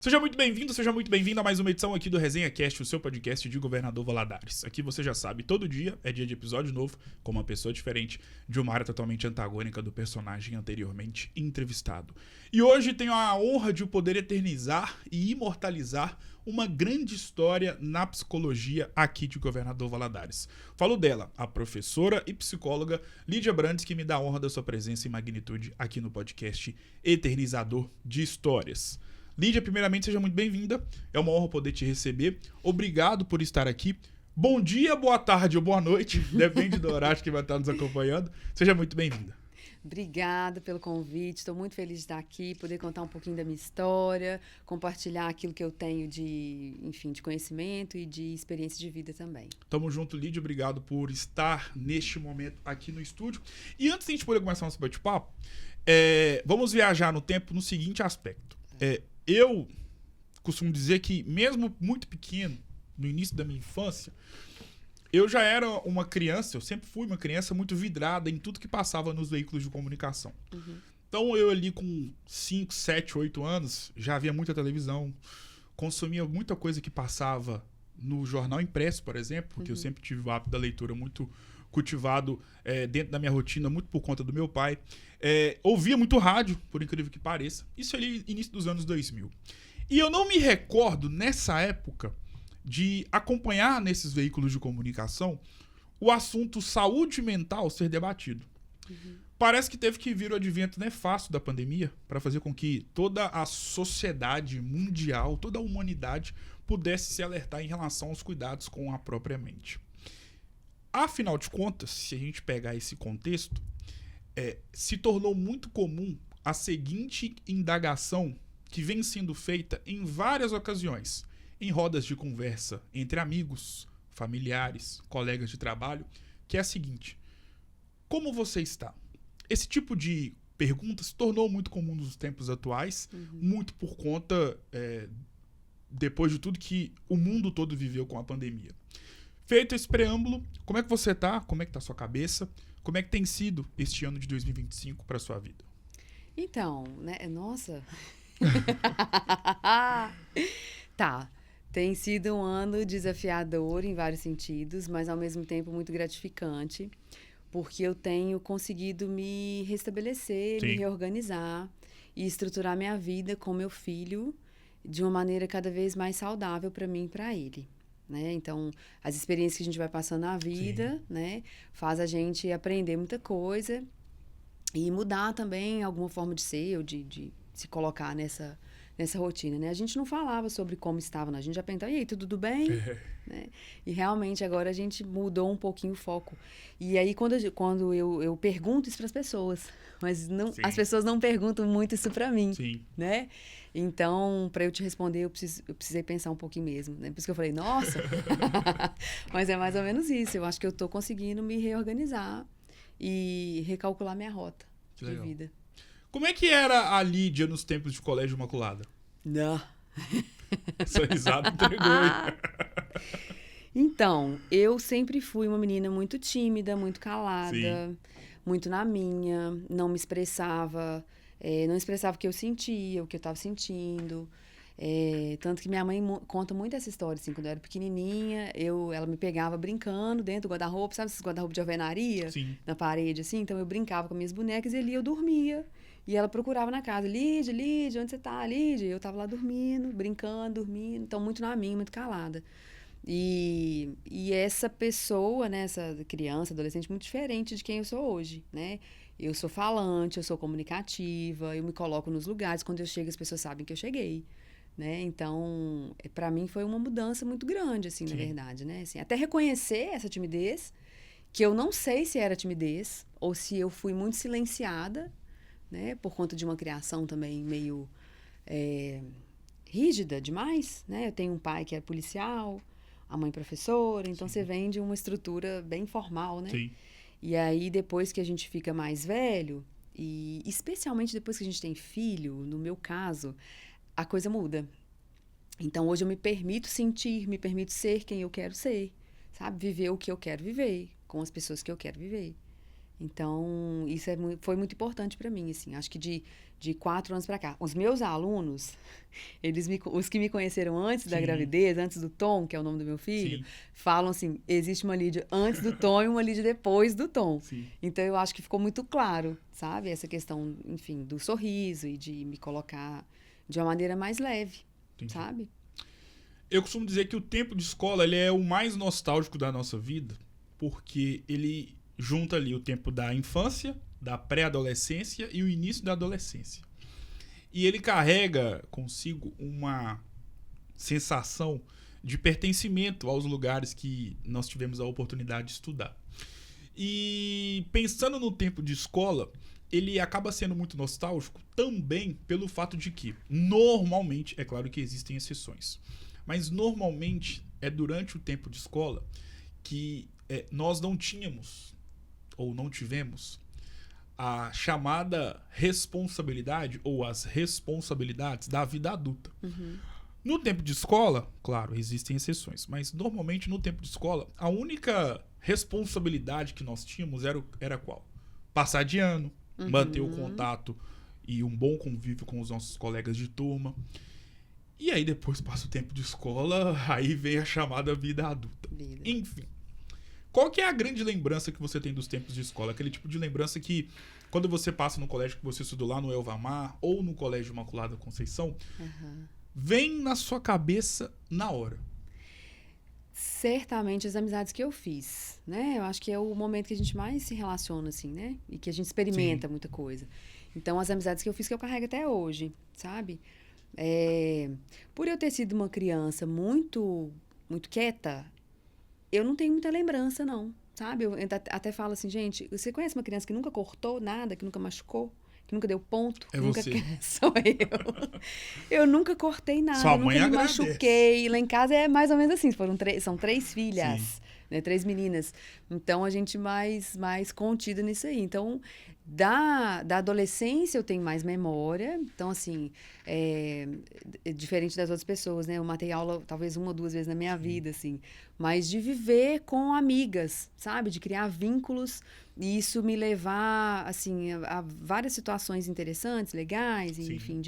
Seja muito bem-vindo, seja muito bem-vindo a mais uma edição aqui do Resenha Cast, o seu podcast de Governador Valadares. Aqui você já sabe, todo dia é dia de episódio novo, com uma pessoa diferente, de uma área totalmente antagônica do personagem anteriormente entrevistado. E hoje tenho a honra de poder eternizar e imortalizar uma grande história na psicologia aqui de Governador Valadares. Falo dela, a professora e psicóloga Lídia Brandes, que me dá a honra da sua presença e magnitude aqui no podcast Eternizador de Histórias. Lídia, primeiramente, seja muito bem-vinda. É uma honra poder te receber. Obrigado por estar aqui. Bom dia, boa tarde ou boa noite. Depende do horário que vai estar nos acompanhando. Seja muito bem-vinda. Obrigada pelo convite. Estou muito feliz de estar aqui, poder contar um pouquinho da minha história, compartilhar aquilo que eu tenho de conhecimento e de experiência de vida também. Tamo junto, Lídia. Obrigado por estar neste momento aqui no estúdio. E antes de a gente poder começar nosso bate-papo, vamos viajar no tempo no seguinte aspecto. Eu costumo dizer que, mesmo muito pequeno, no início da minha infância, eu já era uma criança, eu sempre fui uma criança muito vidrada em tudo que passava nos veículos de comunicação. Uhum. Então, eu ali com 5, 7, 8 anos, já via muita televisão, consumia muita coisa que passava no jornal impresso, por exemplo, porque eu sempre tive o hábito da leitura muito cultivado dentro da minha rotina, muito por conta do meu pai. Ouvia muito rádio, por incrível que pareça. Isso ali, início dos anos 2000. E eu não me recordo, nessa época, de acompanhar nesses veículos de comunicação o assunto saúde mental ser debatido. Uhum. Parece que teve que vir o advento nefasto da pandemia para fazer com que toda a sociedade mundial, toda a humanidade pudesse se alertar em relação aos cuidados com a própria mente. Afinal de contas, se a gente pegar esse contexto, se tornou muito comum a seguinte indagação que vem sendo feita em várias ocasiões, em rodas de conversa entre amigos, familiares, colegas de trabalho, que é a seguinte: como você está? Esse tipo de pergunta se tornou muito comum nos tempos atuais, muito por conta, depois de tudo que o mundo todo viveu com a pandemia. Feito esse preâmbulo, como é que você tá? Como é que tá a sua cabeça? Como é que tem sido este ano de 2025 para sua vida? Então, né? Nossa! Tá. Tem sido um ano desafiador em vários sentidos, mas ao mesmo tempo muito gratificante, porque eu tenho conseguido me restabelecer, me reorganizar e estruturar minha vida com meu filho de uma maneira cada vez mais saudável para mim e para ele. Né? Então, as experiências que a gente vai passando na vida, né, faz a gente aprender muita coisa e mudar também alguma forma de ser ou de se colocar nessa rotina, né? A gente não falava sobre como estava, né? A gente já perguntava, e aí, tudo bem? Né? E realmente agora a gente mudou um pouquinho o foco. E aí quando eu pergunto isso para as pessoas, mas não, as pessoas não perguntam muito isso para mim, né? Então, para eu te responder, eu precisei pensar um pouquinho mesmo, né? Por isso que eu falei, nossa! Mas é mais ou menos isso. Eu acho que eu estou conseguindo me reorganizar e recalcular minha rota de vida. Como é que era a Lídia nos tempos de Colégio Imaculada? Não. Essa risada entregou. Então, eu sempre fui uma menina muito tímida, muito calada, muito na minha, não me expressava, não expressava o que eu sentia, o que eu estava sentindo. Tanto que minha mãe conta muito essa história, assim, quando eu era pequenininha, ela me pegava brincando dentro do guarda-roupa, sabe esses guarda-roupa de alvenaria? Na parede, assim? Então, eu brincava com minhas bonecas e ali eu dormia. E ela procurava na casa, Lídia, onde você tá, Lídia? Eu tava lá dormindo, brincando, dormindo, então muito na minha, muito calada. E essa pessoa, né, essa criança, adolescente, muito diferente de quem eu sou hoje, né? Eu sou falante, eu sou comunicativa, eu me coloco nos lugares, quando eu chego as pessoas sabem que eu cheguei. Né? Então, para mim foi uma mudança muito grande, assim, na verdade, né? Assim, até reconhecer essa timidez, que eu não sei se era timidez ou se eu fui muito silenciada, né? Por conta de uma criação também meio rígida demais, né? Eu tenho um pai que é policial, a mãe professora, então você vem de uma estrutura bem formal, né? E aí, depois que a gente fica mais velho, e especialmente depois que a gente tem filho, no meu caso, a coisa muda. Então, hoje eu me permito sentir, me permito ser quem eu quero ser, sabe? Viver o que eu quero viver, com as pessoas que eu quero viver. Então, isso foi muito importante para mim, assim. Acho que de 4 anos para cá. Os meus alunos, os que me conheceram antes da gravidez, antes do Tom, que é o nome do meu filho, falam assim, existe uma Lídia antes do Tom e uma Lídia depois do Tom. Sim. Então, eu acho que ficou muito claro, sabe? Essa questão, enfim, do sorriso e de me colocar de uma maneira mais leve, sabe? Eu costumo dizer que o tempo de escola ele é o mais nostálgico da nossa vida, porque ele junta ali o tempo da infância, da pré-adolescência e o início da adolescência. E ele carrega consigo uma sensação de pertencimento aos lugares que nós tivemos a oportunidade de estudar. E pensando no tempo de escola, ele acaba sendo muito nostálgico também pelo fato de que, normalmente, é claro que existem exceções, mas normalmente é durante o tempo de escola que nós não tínhamos ou não tivemos a chamada responsabilidade ou as responsabilidades da vida adulta. Uhum. No tempo de escola, claro, existem exceções, mas normalmente no tempo de escola, a única responsabilidade que nós tínhamos era qual? Passar de ano, manter o contato e um bom convívio com os nossos colegas de turma. E aí depois passa o tempo de escola, aí vem a chamada vida adulta. Enfim. Qual que é a grande lembrança que você tem dos tempos de escola? Aquele tipo de lembrança que, quando você passa no colégio que você estudou lá no Elvamar ou no Colégio Imaculada Conceição, vem na sua cabeça na hora? Certamente as amizades que eu fiz, né? Eu acho que é o momento que a gente mais se relaciona, assim, né? E que a gente experimenta muita coisa. Então, as amizades que eu fiz que eu carrego até hoje, sabe? Por eu ter sido uma criança muito, muito quieta, eu não tenho muita lembrança, não, sabe? Eu até falo assim, gente, você conhece uma criança que nunca cortou nada, que nunca machucou, que nunca deu ponto? É nunca... você. Sou eu. Eu nunca cortei nada, Sua nunca mãe me agradece. machuquei. Lá em casa é mais ou menos assim, são 3 filhas, né? 3 meninas. Então, a gente mais contida nisso aí. Então, da adolescência eu tenho mais memória. Então, assim, diferente das outras pessoas, né? Eu matei aula talvez 1 ou 2 vezes na minha vida, assim. Mas de viver com amigas, sabe? De criar vínculos e isso me levar, assim, a várias situações interessantes, legais, enfim,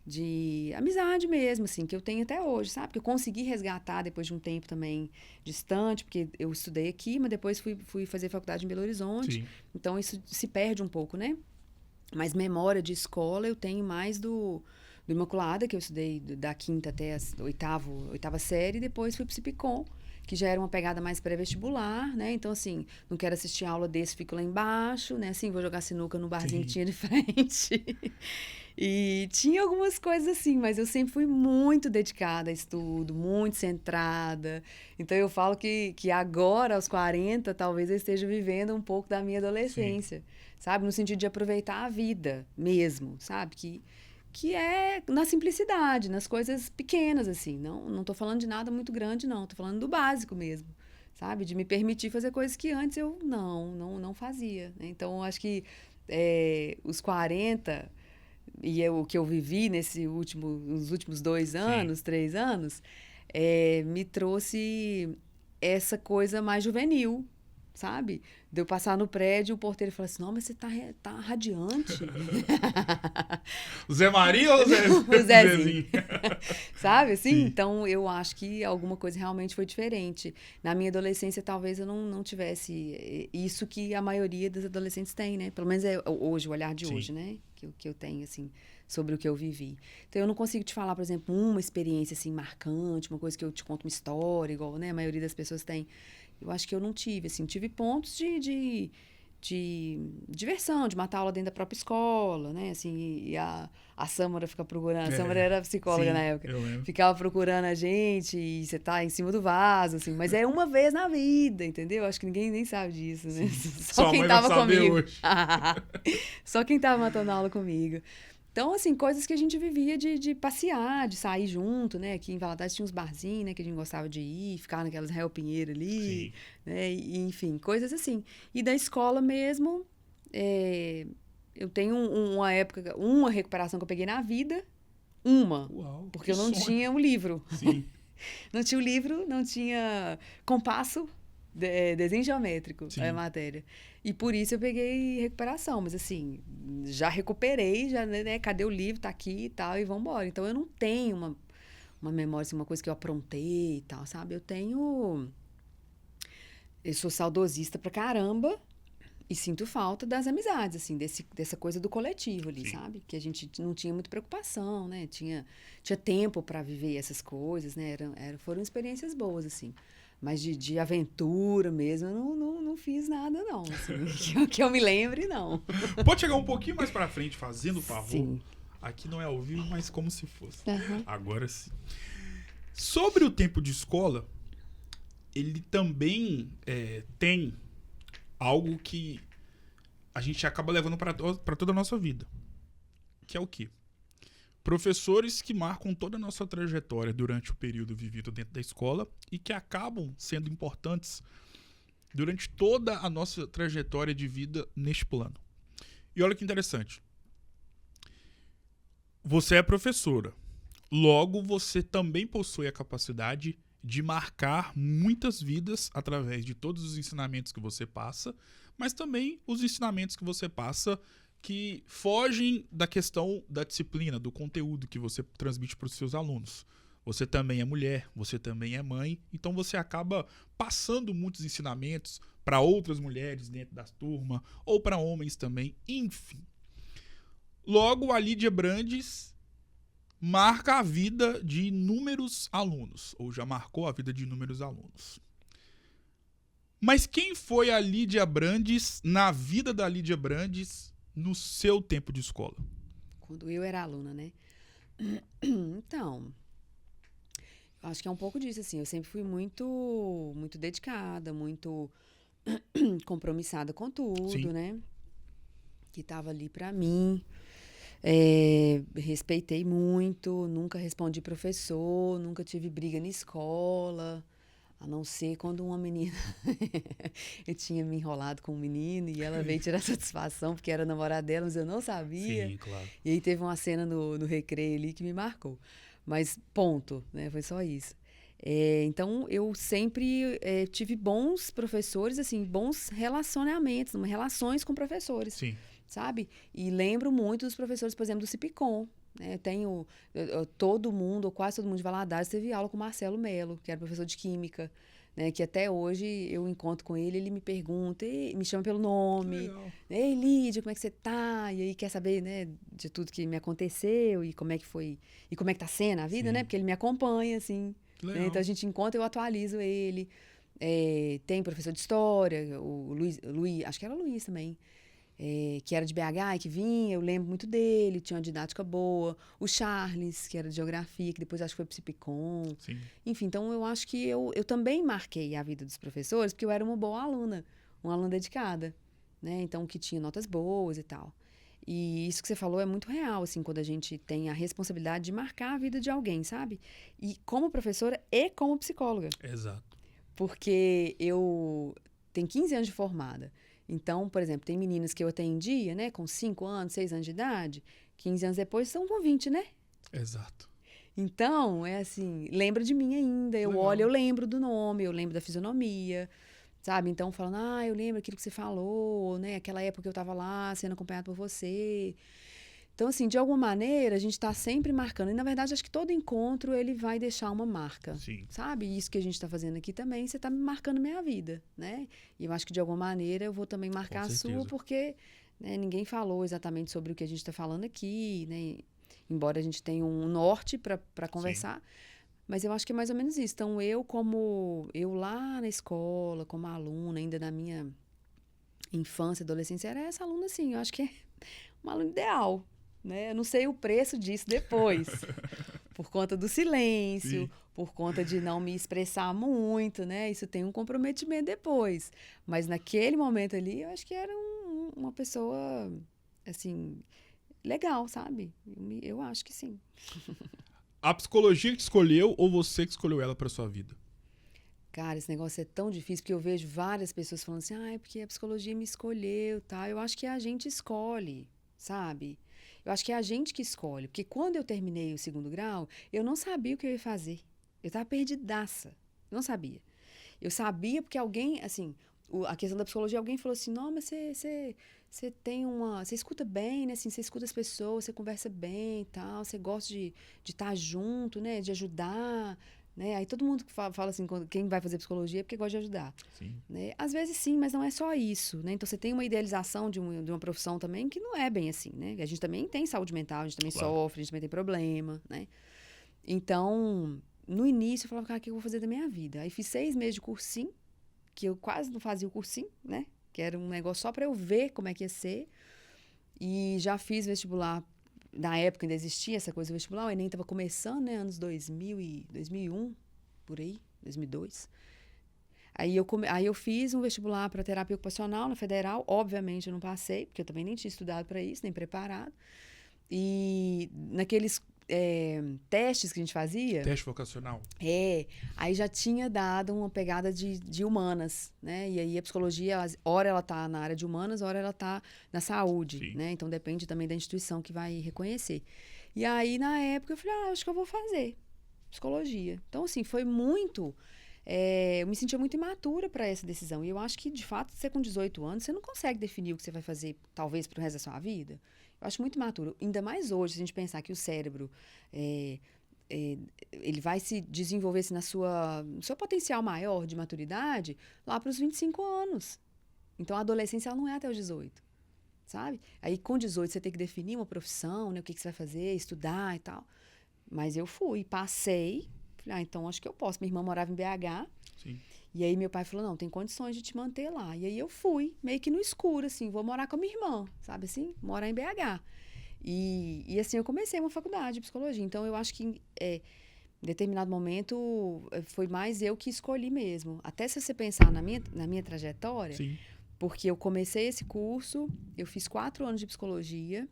de amizade mesmo, assim, que eu tenho até hoje, sabe? Que eu consegui resgatar depois de um tempo também distante, porque eu estudei aqui, mas depois fui fazer faculdade em Belo Horizonte. Sim. Então, isso se perde um pouco, né? Mas memória de escola eu tenho mais do Imaculada, que eu estudei da 5ª até a 8ª série, e depois fui pro Cipicom, que já era uma pegada mais pré-vestibular, né? Então, assim, não quero assistir aula desse, fico lá embaixo, né? Assim, vou jogar sinuca no barzinho que tinha de frente. E tinha algumas coisas assim, mas eu sempre fui muito dedicada a estudo, muito centrada. Então, eu falo que agora, aos 40, talvez eu esteja vivendo um pouco da minha adolescência, sabe? No sentido de aproveitar a vida mesmo, sabe? Que é na simplicidade, nas coisas pequenas, assim. Não tô falando de nada muito grande, não. Tô falando do básico mesmo, sabe? De me permitir fazer coisas que antes eu não fazia, né? Então, eu acho que os 40... E o que eu vivi nos últimos 2 anos, 3 anos, me trouxe essa coisa mais juvenil, sabe? De eu passar no prédio, o porteiro fala assim, não, mas você tá radiante. O Zé Maria ou o Zezinho? Sabe, assim? Sim. Então, eu acho que alguma coisa realmente foi diferente. Na minha adolescência, talvez eu não tivesse isso que a maioria dos adolescentes tem, né? Pelo menos hoje, o olhar de hoje, né? Que eu tenho, assim, sobre o que eu vivi. Então, eu não consigo te falar, por exemplo, uma experiência, assim, marcante, uma coisa que eu te conto uma história, igual, né? A maioria das pessoas tem. Eu acho que eu não tive, assim, tive pontos de diversão, de matar aula dentro da própria escola, né, assim, e a Sâmara fica procurando, a Sâmara era psicóloga na época, ficava procurando a gente e você tá em cima do vaso, assim, mas é uma vez na vida, entendeu? Acho que ninguém nem sabe disso, né? Só quem tava comigo. Só quem tava matando aula comigo. Então, assim, coisas que a gente vivia de passear, de sair junto, né? Aqui em Valadares tinha uns barzinhos, né? Que a gente gostava de ir, ficar naquelas Réu Pinheiro ali, né? E, enfim, coisas assim. E da escola mesmo, eu tenho uma época, uma recuperação que eu peguei na vida, porque eu não tinha um livro. Sim. Não tinha o livro, não tinha compasso, Desenho geométrico, Sim. é a matéria. E por isso eu peguei recuperação. Mas assim, já recuperei, já, né? Cadê o livro? Tá aqui e tal, e vambora. Então eu não tenho uma memória, assim, uma coisa que eu aprontei e tal, sabe? Eu sou saudosista pra caramba e sinto falta das amizades, assim, dessa coisa do coletivo ali, Sim. sabe? Que a gente não tinha muita preocupação, né? Tinha tempo pra viver essas coisas, né? Foram experiências boas, assim. Mas de aventura mesmo, eu não fiz nada, não. Assim, que eu me lembre, não. Pode chegar um pouquinho mais pra frente, fazendo o favor. Sim. Aqui não é ao vivo, mas como se fosse. Uhum. Agora sim. Sobre o tempo de escola, ele também tem algo que a gente acaba levando para toda a nossa vida. Que é o quê? Professores que marcam toda a nossa trajetória durante o período vivido dentro da escola e que acabam sendo importantes durante toda a nossa trajetória de vida neste plano. E olha que interessante. Você é professora. Logo, você também possui a capacidade de marcar muitas vidas através de todos os ensinamentos que você passa, mas também os ensinamentos que você passa que fogem da questão da disciplina, do conteúdo que você transmite para os seus alunos. Você também é mulher, você também é mãe, então você acaba passando muitos ensinamentos para outras mulheres dentro da turma, ou para homens também, enfim. Logo, a Lídia Brandes marca a vida de inúmeros alunos, ou já marcou a vida de inúmeros alunos. Mas quem foi a Lídia Brandes na vida da Lídia Brandes no seu tempo de escola? Quando eu era aluna, né? Então, acho que é um pouco disso, assim. Eu sempre fui muito dedicada, muito compromissada com tudo, Sim. né? Que tava ali pra mim. Respeitei muito, nunca respondi professor, nunca tive briga na escola, a não ser quando uma menina... eu tinha me enrolado com um menino e ela veio tirar satisfação porque era namorada dela, mas eu não sabia. Sim, claro. E aí teve uma cena no recreio ali que me marcou. Mas ponto, né? Foi só isso. Então, eu sempre tive bons professores, assim, bons relacionamentos, relações com professores. Sim. Sabe? E lembro muito dos professores, por exemplo, do Cipicom. Né? Todo mundo, ou quase todo mundo de Valadares, teve aula com o Marcelo Melo, que era professor de Química. Né? Que até hoje eu encontro com ele, ele me pergunta, me chama pelo nome. Ei, Lídia, como é que você tá? E aí quer saber, né, de tudo que me aconteceu e como é que foi, e como é que tá sendo a vida, Sim. né? Porque ele me acompanha, assim. Né? Então a gente encontra, eu atualizo ele. Tem professor de história, o Luiz, acho que era o Luiz também. Que era de BH e que vinha, eu lembro muito dele, tinha uma didática boa. O Charles, que era de geografia, que depois acho que foi pro Cipicom. Sim. Enfim, então eu acho que eu também marquei a vida dos professores, porque eu era uma boa aluna, uma aluna dedicada, né? Então, que tinha notas boas e tal. E isso que você falou é muito real, assim, quando a gente tem a responsabilidade de marcar a vida de alguém, sabe? E como professora e como psicóloga. Exato. Porque eu tenho 15 anos de formada. Então, por exemplo, tem meninas que eu atendia, né, com 5 anos, 6 anos de idade, 15 anos depois são com 20, né? Exato. Então, é assim, lembra de mim ainda. Eu olho, eu lembro do nome, eu lembro da fisionomia, sabe? Então, falando, eu lembro aquilo que você falou, né? Aquela época que eu estava lá sendo acompanhada por você. Então, assim, de alguma maneira, a gente está sempre marcando. E, na verdade, acho que todo encontro, ele vai deixar uma marca. Sim. Sabe? Isso que a gente está fazendo aqui também, você está me marcando minha vida, né? E eu acho que, de alguma maneira, eu vou também marcar a sua, porque né, ninguém falou exatamente sobre o que a gente está falando aqui, né? Embora a gente tenha um norte para conversar. Sim. Mas eu acho que é mais ou menos isso. Então, eu lá na escola, como aluna, ainda na minha infância, adolescência, era essa aluna, assim, eu acho que é uma aluna ideal. Né? Eu não sei o preço disso depois, por conta do silêncio, sim, por conta de não me expressar muito, né? Isso tem um comprometimento depois. Mas naquele momento ali, eu acho que era uma pessoa, assim, legal, sabe? Eu acho que sim. A psicologia que escolheu ou você que escolheu ela para sua vida? Cara, esse negócio é tão difícil, porque eu vejo várias pessoas falando assim, é porque a psicologia me escolheu, tá? Eu acho que a gente escolhe, sabe? Eu acho que é a gente que escolhe, porque quando eu terminei o 2º grau, eu não sabia o que eu ia fazer. Eu estava perdidaça, não sabia. Eu sabia porque alguém, assim, a questão da psicologia, alguém falou assim, não, mas você tem uma... Você escuta bem, né? Assim, você escuta as pessoas, você conversa bem e tal, você gosta de estar junto, né? De ajudar, né? Aí todo mundo fala assim, quem vai fazer psicologia é porque gosta de ajudar. Sim. Né? Às vezes sim, mas não é só isso, né? Então você tem uma idealização de uma profissão também que não é bem assim, né? A gente também tem saúde mental, a gente também sofre, a gente também tem problema, né? Então, no início eu falava, cara, o que eu vou fazer da minha vida? Aí fiz 6 meses de cursinho, que eu quase não fazia o cursinho, né? Que era um negócio só para eu ver como é que ia ser. E já fiz vestibular. Na época ainda existia essa coisa do vestibular, o Enem estava começando, né? Anos 2001, por aí, 2002. Aí eu fiz um vestibular para terapia ocupacional na Federal. Obviamente eu não passei, porque eu também nem tinha estudado para isso, nem preparado. E naqueles testes que a gente fazia... Teste vocacional. Aí já tinha dado uma pegada de humanas, né? E aí a psicologia, ora ela tá na área de humanas, ora ela tá na saúde, Sim. né? Então depende também da instituição que vai reconhecer. E aí, na época, eu falei, acho que eu vou fazer psicologia. Então, assim, foi muito... eu me sentia muito imatura para essa decisão. E eu acho que, de fato, você com 18 anos, você não consegue definir o que você vai fazer, talvez, pro resto da sua vida. Eu acho muito imaturo. Ainda mais hoje, se a gente pensar que o cérebro... ele vai se desenvolver assim, no seu potencial maior de maturidade lá para os 25 anos. Então, a adolescência ela não é até os 18, sabe? Aí, com 18, você tem que definir uma profissão, né? O que você vai fazer, estudar e tal. Mas eu passei. Falei, então, acho que eu posso. Minha irmã morava em BH. Sim. E aí, meu pai falou, não, tem condições de te manter lá. E aí, eu fui, meio que no escuro, assim, vou morar com a minha irmã, sabe assim? Morar em BH. E assim, eu comecei uma faculdade de psicologia. Então, eu acho que em determinado momento foi mais eu que escolhi mesmo. Até se você pensar na minha trajetória, Sim. porque eu comecei esse curso, eu fiz 4 anos de psicologia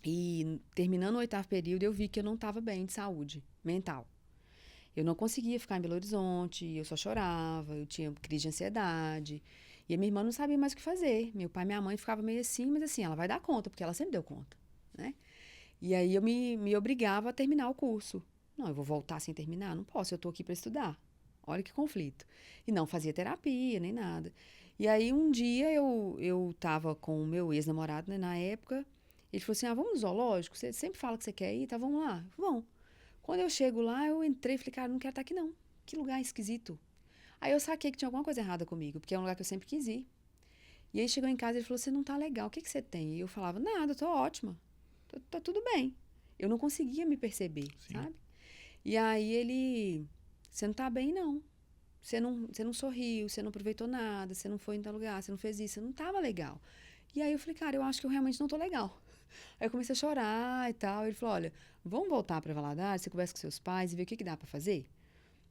e terminando o 8º período, eu vi que eu não estava bem de saúde mental. Eu não conseguia ficar em Belo Horizonte, eu só chorava, eu tinha crise de ansiedade. E a minha irmã não sabia mais o que fazer. Meu pai e minha mãe ficavam meio assim, mas assim, ela vai dar conta, porque ela sempre deu conta, né? E aí eu me obrigava a terminar o curso. Não, eu vou voltar sem terminar? Não posso, eu estou aqui para estudar. Olha que conflito. E não fazia terapia, nem nada. E aí um dia eu tava com o meu ex-namorado, né, na época. Ele falou assim, vamos no zoológico? Você sempre fala que você quer ir, tá? Vamos lá. Vamos. Quando eu chego lá, eu entrei e falei, cara, não quero estar aqui não. Que lugar esquisito. Aí eu saquei que tinha alguma coisa errada comigo, porque é um lugar que eu sempre quis ir. E aí chegou em casa e ele falou, você não tá legal, o que você tem? E eu falava, nada, eu tô ótima. Tá tudo bem. Eu não conseguia me perceber, Sim. sabe? E aí ele, você não tá bem, não. Você não sorriu, você não aproveitou nada, você não foi em tal lugar, você não fez isso, você não tava legal. E aí eu falei, cara, eu acho que eu realmente não tô legal. Aí eu comecei a chorar e tal. Ele falou, olha, vamos voltar para Valadares, você conversa com seus pais e vê o que dá para fazer?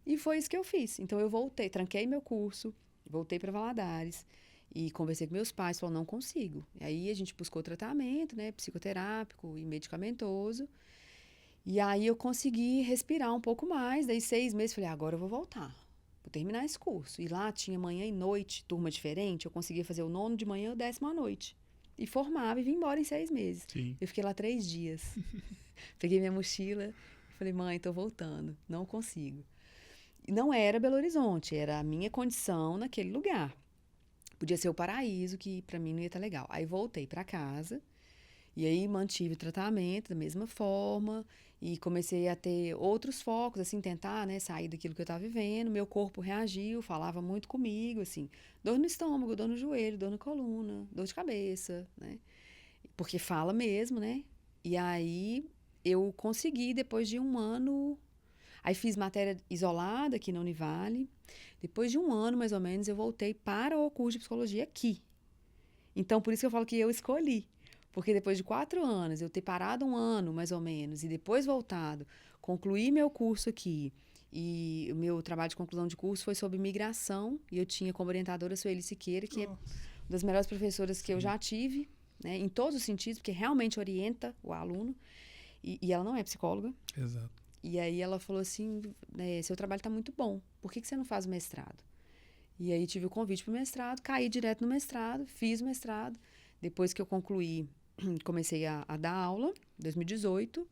E foi isso que eu fiz. Então eu voltei, tranquei meu curso, voltei para Valadares e conversei com meus pais, falou, não consigo. E aí a gente buscou tratamento, né, psicoterápico e medicamentoso. E aí eu consegui respirar um pouco mais, daí 6 meses, falei, agora eu vou voltar. Vou terminar esse curso. E lá tinha manhã e noite, turma diferente, eu conseguia fazer o 9º de manhã e o 10º à noite. E formava e vim embora em 6 meses. Sim. Eu fiquei lá 3 dias. Peguei minha mochila e falei, mãe, tô voltando, não consigo. E não era Belo Horizonte, era a minha condição naquele lugar. Podia ser o paraíso, que pra mim não ia estar legal. Aí voltei pra casa, e aí mantive o tratamento da mesma forma, e comecei a ter outros focos, assim, tentar, né, sair daquilo que eu estava vivendo. Meu corpo reagiu, falava muito comigo, assim, dor no estômago, dor no joelho, dor na coluna, dor de cabeça, né? Porque fala mesmo, né? E aí eu consegui, depois de 1 ano, aí fiz matéria isolada aqui na Univale. Depois de 1 ano, mais ou menos, eu voltei para o curso de psicologia aqui. Então, por isso que eu falo que eu escolhi. Porque depois de 4 anos, eu ter parado 1 ano, mais ou menos, e depois voltado, concluí meu curso aqui. E o meu trabalho de conclusão de curso foi sobre migração. E eu tinha como orientadora a Sueli Siqueira, que é uma das melhores professoras que eu já tive, né, em todos os sentidos, porque realmente orienta o aluno. E ela não é psicóloga. Exato. E aí ela falou assim, seu trabalho está muito bom, por que você não faz o mestrado? E aí tive o convite para o mestrado, caí direto no mestrado, fiz o mestrado. Depois que eu concluí, comecei a dar aula, em 2018.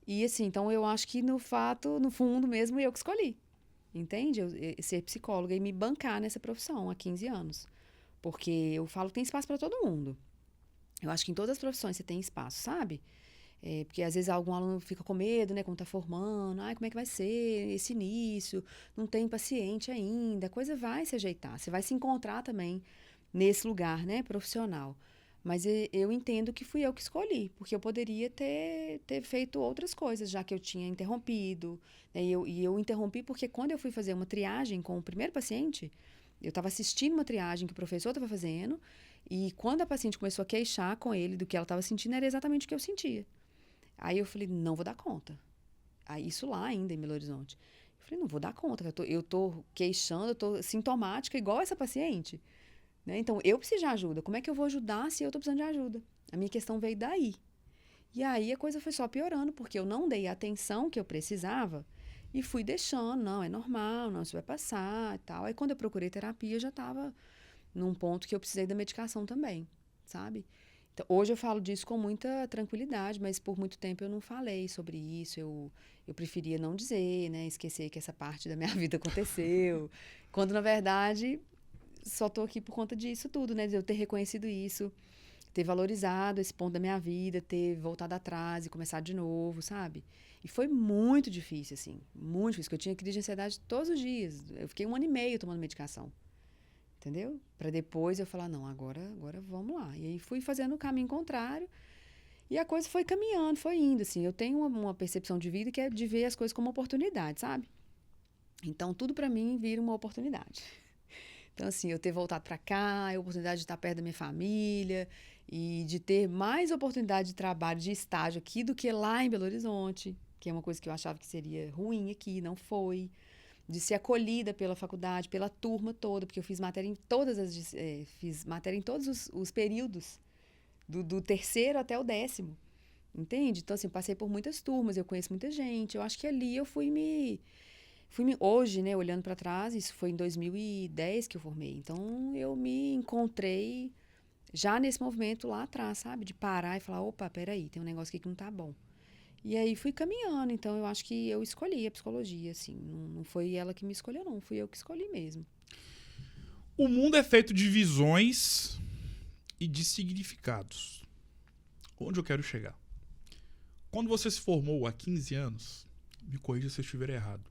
E assim, então eu acho que no fundo mesmo, eu que escolhi. entende? Ser psicóloga e me bancar nessa profissão há 15 anos. Porque eu falo que tem espaço para todo mundo. Eu acho que em todas as profissões você tem espaço, sabe? Porque às vezes algum aluno fica com medo, né, quando tá formando. Ai, como é que vai ser esse início? Não tem paciente ainda. A coisa vai se ajeitar. Você vai se encontrar também nesse lugar, né, profissional. Mas eu entendo que fui eu que escolhi, porque eu poderia ter feito outras coisas, já que eu tinha interrompido. Né, e eu interrompi porque quando eu fui fazer uma triagem com o primeiro paciente, eu estava assistindo uma triagem que o professor estava fazendo, e quando a paciente começou a queixar com ele do que ela estava sentindo, era exatamente o que eu sentia. Aí eu falei, não vou dar conta. Aí, isso lá ainda em Belo Horizonte. Eu falei, não vou dar conta, eu tô queixando, eu tô sintomática igual essa paciente. Né? Então, eu preciso de ajuda. Como é que eu vou ajudar se eu tô precisando de ajuda? A minha questão veio daí. E aí a coisa foi só piorando, porque eu não dei a atenção que eu precisava e fui deixando. Não, é normal, não, isso vai passar e tal. Aí quando eu procurei terapia, eu já estava num ponto que eu precisei da medicação também, sabe? Então, hoje eu falo disso com muita tranquilidade, mas por muito tempo eu não falei sobre isso. Eu preferia não dizer, né? Esquecer que essa parte da minha vida aconteceu. Quando, na verdade, só estou aqui por conta disso tudo, né? De eu ter reconhecido isso, ter valorizado esse ponto da minha vida, ter voltado atrás e começado de novo, sabe? E foi muito difícil, assim. Muito difícil, porque eu tinha crise de ansiedade todos os dias. Eu fiquei 1 ano e meio tomando medicação. Entendeu? Para depois eu falar, não, agora vamos lá. E aí fui fazendo o caminho contrário e a coisa foi caminhando, foi indo, assim. Eu tenho uma percepção de vida que é de ver as coisas como oportunidade, sabe? Então, tudo para mim vira uma oportunidade. Então, assim, eu ter voltado para cá, a oportunidade de estar perto da minha família e de ter mais oportunidade de trabalho, de estágio aqui do que lá em Belo Horizonte, que é uma coisa que eu achava que seria ruim aqui, não foi. De ser acolhida pela faculdade, pela turma toda, porque eu fiz matéria em todos os períodos, do terceiro até o 10º, entende? Então, assim, passei por muitas turmas, eu conheço muita gente, eu acho que ali eu hoje, né, olhando para trás, isso foi em 2010 que eu formei, então eu me encontrei já nesse movimento lá atrás, sabe? De parar e falar, opa, peraí, tem um negócio aqui que não tá bom. E aí fui caminhando, então eu acho que eu escolhi a psicologia, assim. Não foi ela que me escolheu, não. Fui eu que escolhi mesmo. O mundo é feito de visões e de significados. Onde eu quero chegar? Quando você se formou há 15 anos, me corrija se eu estiver errado,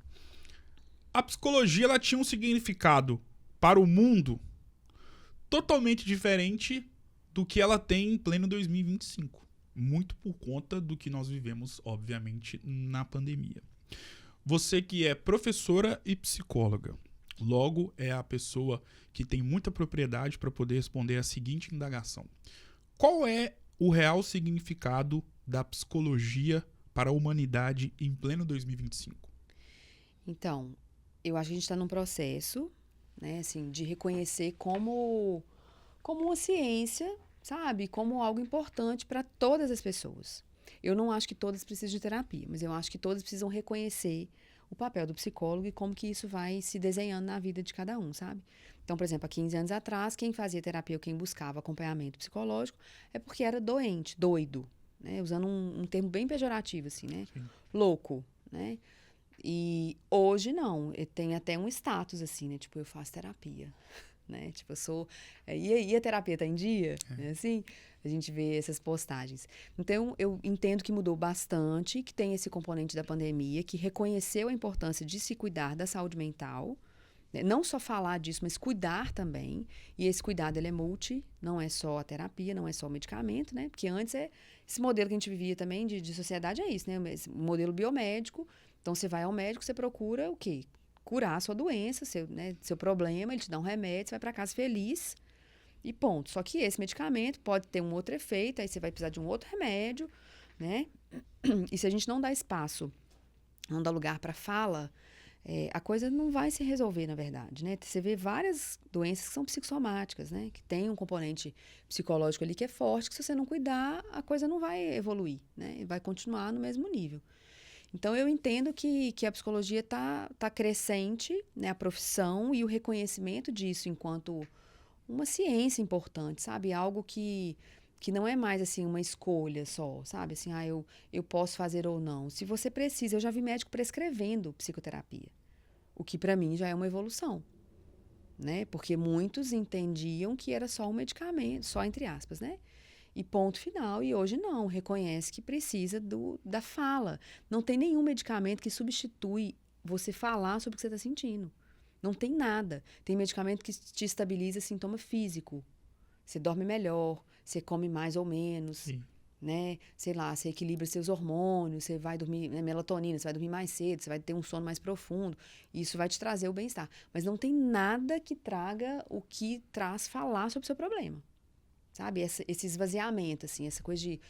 a psicologia ela tinha um significado para o mundo totalmente diferente do que ela tem em pleno 2025. Muito por conta do que nós vivemos, obviamente, na pandemia. Você que é professora e psicóloga, logo é a pessoa que tem muita propriedade para poder responder a seguinte indagação. Qual é o real significado da psicologia para a humanidade em pleno 2025? Então, eu acho que a gente está num processo, né, assim, de reconhecer como uma ciência, sabe? Como algo importante para todas as pessoas. Eu não acho que todas precisam de terapia, mas eu acho que todas precisam reconhecer o papel do psicólogo e como que isso vai se desenhando na vida de cada um, sabe? Então, por exemplo, há 15 anos atrás, quem fazia terapia ou quem buscava acompanhamento psicológico é porque era doente, doido, né? Usando um termo bem pejorativo, assim, né? Sim. Louco, né? E hoje não, tem até um status, assim, né? Tipo, eu faço terapia. Né? Tipo, eu sou... E a terapia tá em dia? Né? Assim, a gente vê essas postagens. Então, eu entendo que mudou bastante, que tem esse componente da pandemia, que reconheceu a importância de se cuidar da saúde mental, né? Não só falar disso, mas cuidar também. E esse cuidado, ele é multi, não é só a terapia, não é só o medicamento, né? Porque antes, esse modelo que a gente vivia também de sociedade é isso, né? Esse modelo biomédico. Então, você vai ao médico, você procura o quê? Curar a sua doença, seu problema, ele te dá um remédio, você vai para casa feliz e ponto. Só que esse medicamento pode ter um outro efeito, aí você vai precisar de um outro remédio, né? E se a gente não dá espaço, não dá lugar para fala, a coisa não vai se resolver, na verdade, né? Você vê várias doenças que são psicossomáticas, né? Que tem um componente psicológico ali que é forte, que se você não cuidar, a coisa não vai evoluir, né? Vai continuar no mesmo nível. Então, eu entendo que a psicologia tá crescente, né, a profissão e o reconhecimento disso enquanto uma ciência importante, sabe? Algo que não é mais, assim, uma escolha só, sabe? Assim, eu posso fazer ou não. Se você precisa, eu já vi médico prescrevendo psicoterapia. O que para mim já é uma evolução, né? Porque muitos entendiam que era só um medicamento, só entre aspas, né? E ponto final. E hoje não, reconhece que precisa da fala. Não tem nenhum medicamento que substitui você falar sobre o que você está sentindo. Não tem nada. Tem medicamento que te estabiliza sintoma físico. Você dorme melhor, você come mais ou menos, Sim. né? Sei lá, você equilibra seus hormônios, você vai dormir, né, melatonina, você vai dormir mais cedo, você vai ter um sono mais profundo. Isso vai te trazer o bem-estar. Mas não tem nada que traga o que traz falar sobre o seu problema. Sabe? Esse esvaziamento, assim, essa coisa de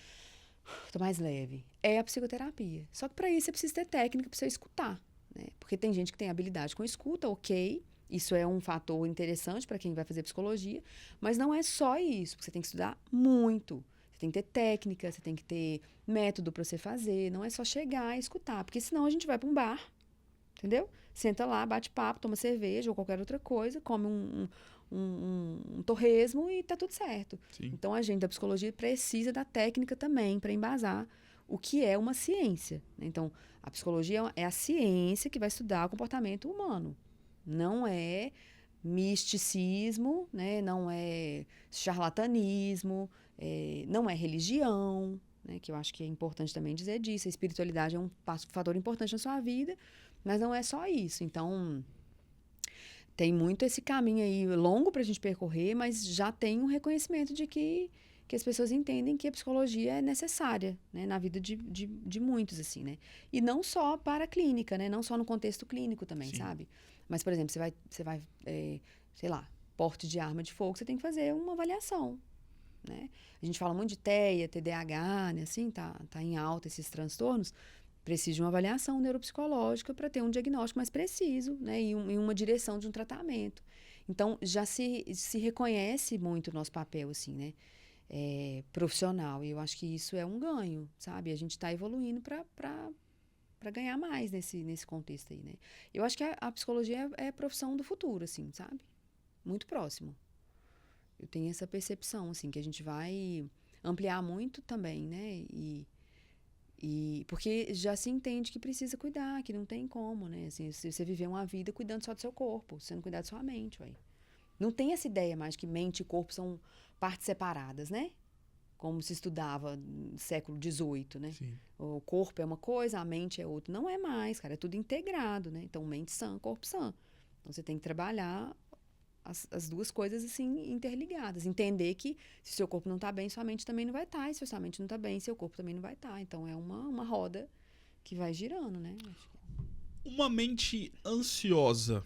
tô mais leve. É a psicoterapia. Só que para isso você precisa ter técnica para você escutar, né? Porque tem gente que tem habilidade com escuta, ok. Isso é um fator interessante para quem vai fazer psicologia, mas não é só isso. Você tem que estudar muito. Você tem que ter técnica, você tem que ter método para você fazer. Não é só chegar e escutar, porque senão a gente vai para um bar, entendeu? Senta lá, bate papo, toma cerveja ou qualquer outra coisa, come um torresmo e tá tudo certo. Sim. Então, a gente da psicologia precisa da técnica também para embasar o que é uma ciência, né? Então, a psicologia é a ciência que vai estudar o comportamento humano. Não é misticismo, né? Não é charlatanismo, não é religião, né? Que eu acho que é importante também dizer disso. A espiritualidade é um fator importante na sua vida, mas não é só isso. Então, tem muito esse caminho aí longo para a gente percorrer, mas já tem um reconhecimento de que as pessoas entendem que a psicologia é necessária, né, na vida de muitos, assim, né? E não só para a clínica, né? Não só no contexto clínico também, Sim. sabe? Mas, por exemplo, você vai sei lá, porte de arma de fogo, você tem que fazer uma avaliação, né? A gente fala muito de TEA, TDAH, né? Assim, tá em alta esses transtornos. Precisa de uma avaliação neuropsicológica para ter um diagnóstico mais preciso, né? E uma direção de um tratamento. Então, já se reconhece muito o nosso papel, assim, né? Profissional. E eu acho que isso é um ganho, sabe? A gente está evoluindo para ganhar mais nesse contexto aí, né? Eu acho que a psicologia é a profissão do futuro, assim, sabe? Muito próximo. Eu tenho essa percepção, assim, que a gente vai ampliar muito também, né? E porque já se entende que precisa cuidar, que não tem como, né? Assim, se você viver uma vida cuidando só do seu corpo, se você não cuidar da sua mente, ué. Não tem essa ideia mais que mente e corpo são partes separadas, né? Como se estudava no século XVIII, né? Sim. O corpo é uma coisa, a mente é outra. Não é mais, cara, é tudo integrado, né? Então, mente sã, corpo sã. Então, você tem que trabalhar as duas coisas, assim, interligadas. Entender que se o seu corpo não está bem, sua mente também não vai estar. E se a sua mente não está bem, seu corpo também não vai estar. Então, é uma roda que vai girando, né? Uma mente ansiosa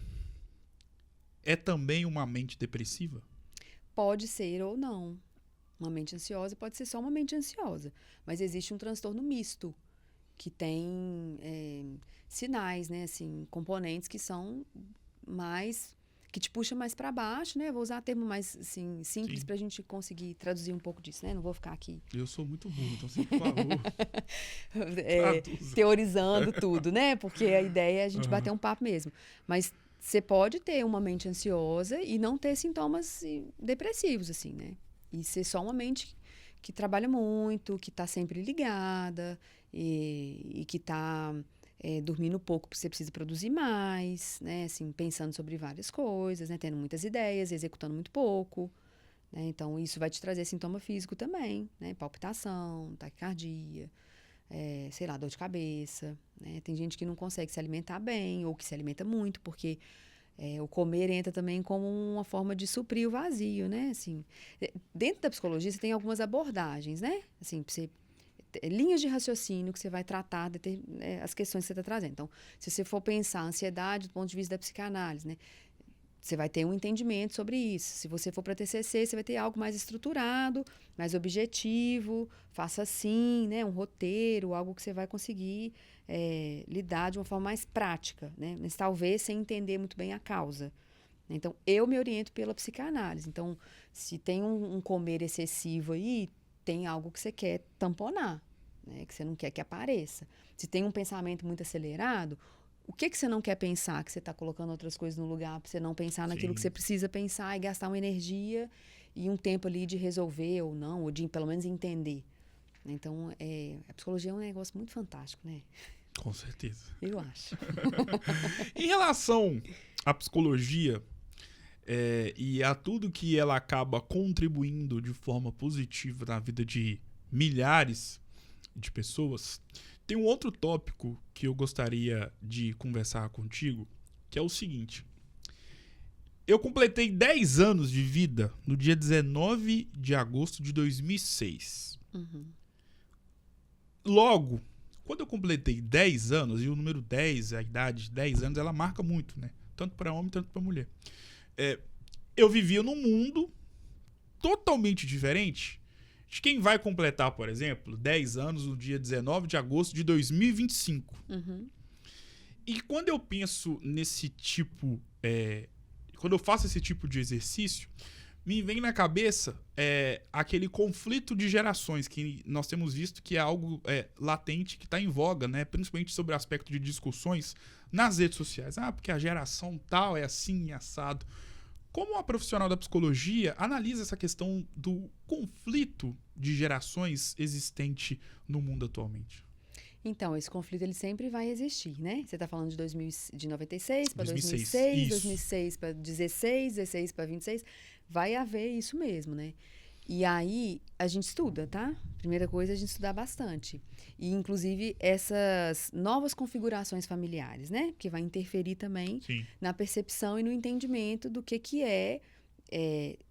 é também uma mente depressiva? Pode ser ou não. Uma mente ansiosa pode ser só uma mente ansiosa. Mas existe um transtorno misto, que tem sinais, né? Assim, componentes que são mais... que te puxa mais para baixo, né? Vou usar termo mais assim, simples para a gente conseguir traduzir um pouco disso, né? Não vou ficar aqui... Eu sou muito burro, então você, por favor, teorizando tudo, né? Porque a ideia é a gente bater um papo mesmo. Mas você pode ter uma mente ansiosa e não ter sintomas depressivos, assim, né? E ser só uma mente que trabalha muito, que está sempre ligada e que está... dormindo pouco porque você precisa produzir mais, né? Assim, pensando sobre várias coisas, né? Tendo muitas ideias, executando muito pouco, né? Então, isso vai te trazer sintoma físico também, né? Palpitação, taquicardia, sei lá, dor de cabeça, né? Tem gente que não consegue se alimentar bem ou que se alimenta muito porque o comer entra também como uma forma de suprir o vazio, né? Assim, dentro da psicologia, você tem algumas abordagens, né? Assim, pra você linhas de raciocínio que você vai tratar as questões que você está trazendo. Então, se você for pensar a ansiedade do ponto de vista da psicanálise, né, você vai ter um entendimento sobre isso. Se você for para TCC, você vai ter algo mais estruturado, mais objetivo, faça assim, né, um roteiro, algo que você vai conseguir lidar de uma forma mais prática, né, mas talvez sem entender muito bem a causa. Então, eu me oriento pela psicanálise. Então, se tem um comer excessivo aí, tem algo que você quer tamponar, né? Que você não quer que apareça. Se tem um pensamento muito acelerado, o que você não quer pensar? Que você está colocando outras coisas no lugar para você não pensar naquilo que você precisa pensar e gastar uma energia e um tempo ali de resolver ou não, ou de pelo menos entender. Então, a psicologia é um negócio muito fantástico, né? Com certeza. Eu acho. Em relação à psicologia e a tudo que ela acaba contribuindo de forma positiva na vida de milhares de pessoas, tem um outro tópico que eu gostaria de conversar contigo, que é o seguinte. Eu completei 10 anos de vida no dia 19 de agosto de 2006. Uhum. Logo, quando eu completei 10 anos, e o número 10, a idade de 10 anos, ela marca muito, né? Tanto para homem, tanto para mulher. Eu vivia num mundo totalmente diferente de quem vai completar, por exemplo, 10 anos no dia 19 de agosto de 2025. Uhum. E quando eu penso nesse tipo... quando eu faço esse tipo de exercício, me vem na cabeça aquele conflito de gerações que nós temos visto que é algo latente, que está em voga, né? Principalmente sobre o aspecto de discussões nas redes sociais. Porque a geração tal é assim, assado. Como uma profissional da psicologia analisa essa questão do conflito de gerações existente no mundo atualmente? Então, esse conflito ele sempre vai existir, né? Você está falando de 96 para 2006, 2006, isso. 2006 para 16, 16 para 26. Vai haver isso mesmo, né? E aí, a gente estuda, tá? Primeira coisa, a gente estudar bastante. E, inclusive, essas novas configurações familiares, né? Que vai interferir também Sim. na percepção e no entendimento do que é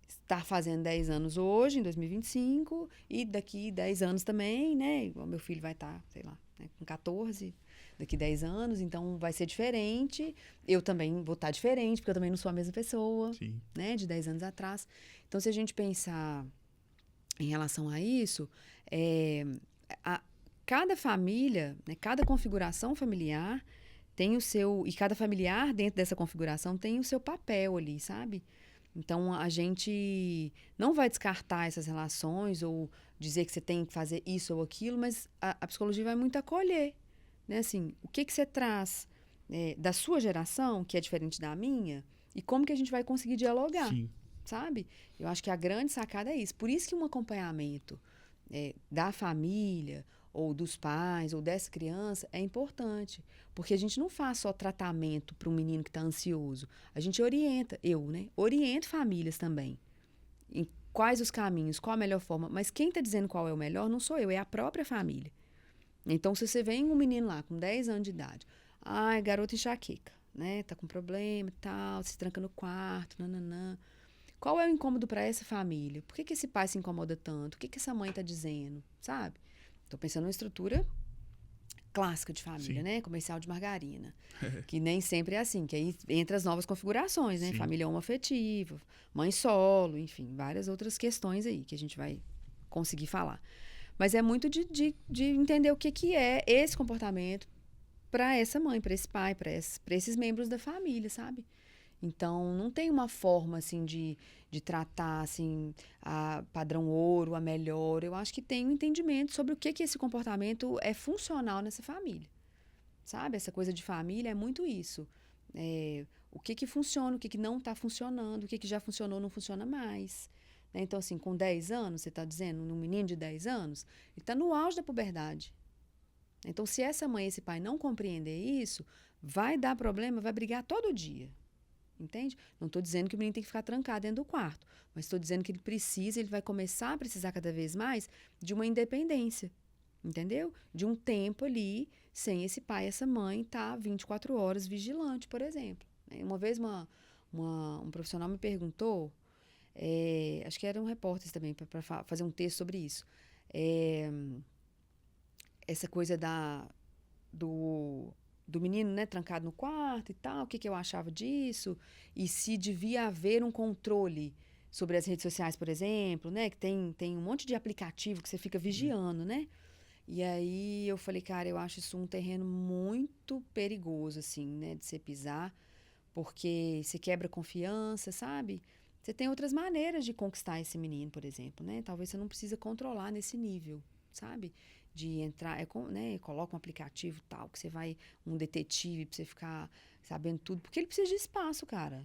estar fazendo 10 anos hoje, em 2025, e daqui 10 anos também, né? O meu filho vai estar, sei lá, né, com 14, daqui 10 anos, então vai ser diferente. Eu também vou estar diferente, porque eu também não sou a mesma pessoa, Sim. né? De 10 anos atrás. Então, se a gente pensar em relação a isso, cada família, né, cada configuração familiar tem o seu... E cada familiar, dentro dessa configuração, tem o seu papel ali, sabe? Então, a gente não vai descartar essas relações ou dizer que você tem que fazer isso ou aquilo, mas a psicologia vai muito acolher, né? Assim, o que você traz da sua geração, que é diferente da minha, e como que a gente vai conseguir dialogar, Sim. sabe? Eu acho que a grande sacada é isso. Por isso que um acompanhamento da família ou dos pais, ou dessa criança, é importante. Porque a gente não faz só tratamento para um menino que está ansioso. A gente orienta, oriento famílias também. Em quais os caminhos, qual a melhor forma. Mas quem está dizendo qual é o melhor não sou eu, é a própria família. Então, se você vem um menino lá com 10 anos de idade, garoto enxaqueca, né? Tá com problema e tal, se tranca no quarto, nananã. Qual é o incômodo para essa família? Por que esse pai se incomoda tanto? O que essa mãe está dizendo, sabe? Estou pensando numa estrutura clássica de família, Sim. né? Comercial de margarina. Que nem sempre é assim, que aí entra as novas configurações, né? Sim. Família homoafetiva, mãe solo, enfim, várias outras questões aí que a gente vai conseguir falar. Mas é muito de entender o que é esse comportamento para essa mãe, para esse pai, para esses membros da família, sabe? Então, não tem uma forma, assim, de tratar, assim, a padrão ouro, a melhor. Eu acho que tem um entendimento sobre o que esse comportamento é funcional nessa família. Sabe? Essa coisa de família é muito isso. O que funciona, o que não está funcionando, o que já funcionou, não funciona mais. Né? Então, assim, com 10 anos, você está dizendo, num menino de 10 anos, ele está no auge da puberdade. Então, se essa mãe e esse pai não compreender isso, vai dar problema, vai brigar todo dia. Entende? Não estou dizendo que o menino tem que ficar trancado dentro do quarto, mas estou dizendo que ele vai começar a precisar cada vez mais de uma independência, entendeu? De um tempo ali, sem esse pai e essa mãe estar 24 horas vigilante, por exemplo. Uma vez um profissional me perguntou, acho que era um repórter também, para fazer um texto sobre isso, essa coisa do menino, né, trancado no quarto e tal, o que eu achava disso, e se devia haver um controle sobre as redes sociais, por exemplo, né, que tem um monte de aplicativo que você fica vigiando, né? E aí eu falei, cara, eu acho isso um terreno muito perigoso, assim, né, de você pisar, porque você quebra confiança, sabe? Você tem outras maneiras de conquistar esse menino, por exemplo, né? Talvez você não precisa controlar nesse nível, sabe? De entrar, né, coloca um aplicativo tal, que você vai, um detetive, pra você ficar sabendo tudo, porque ele precisa de espaço, cara.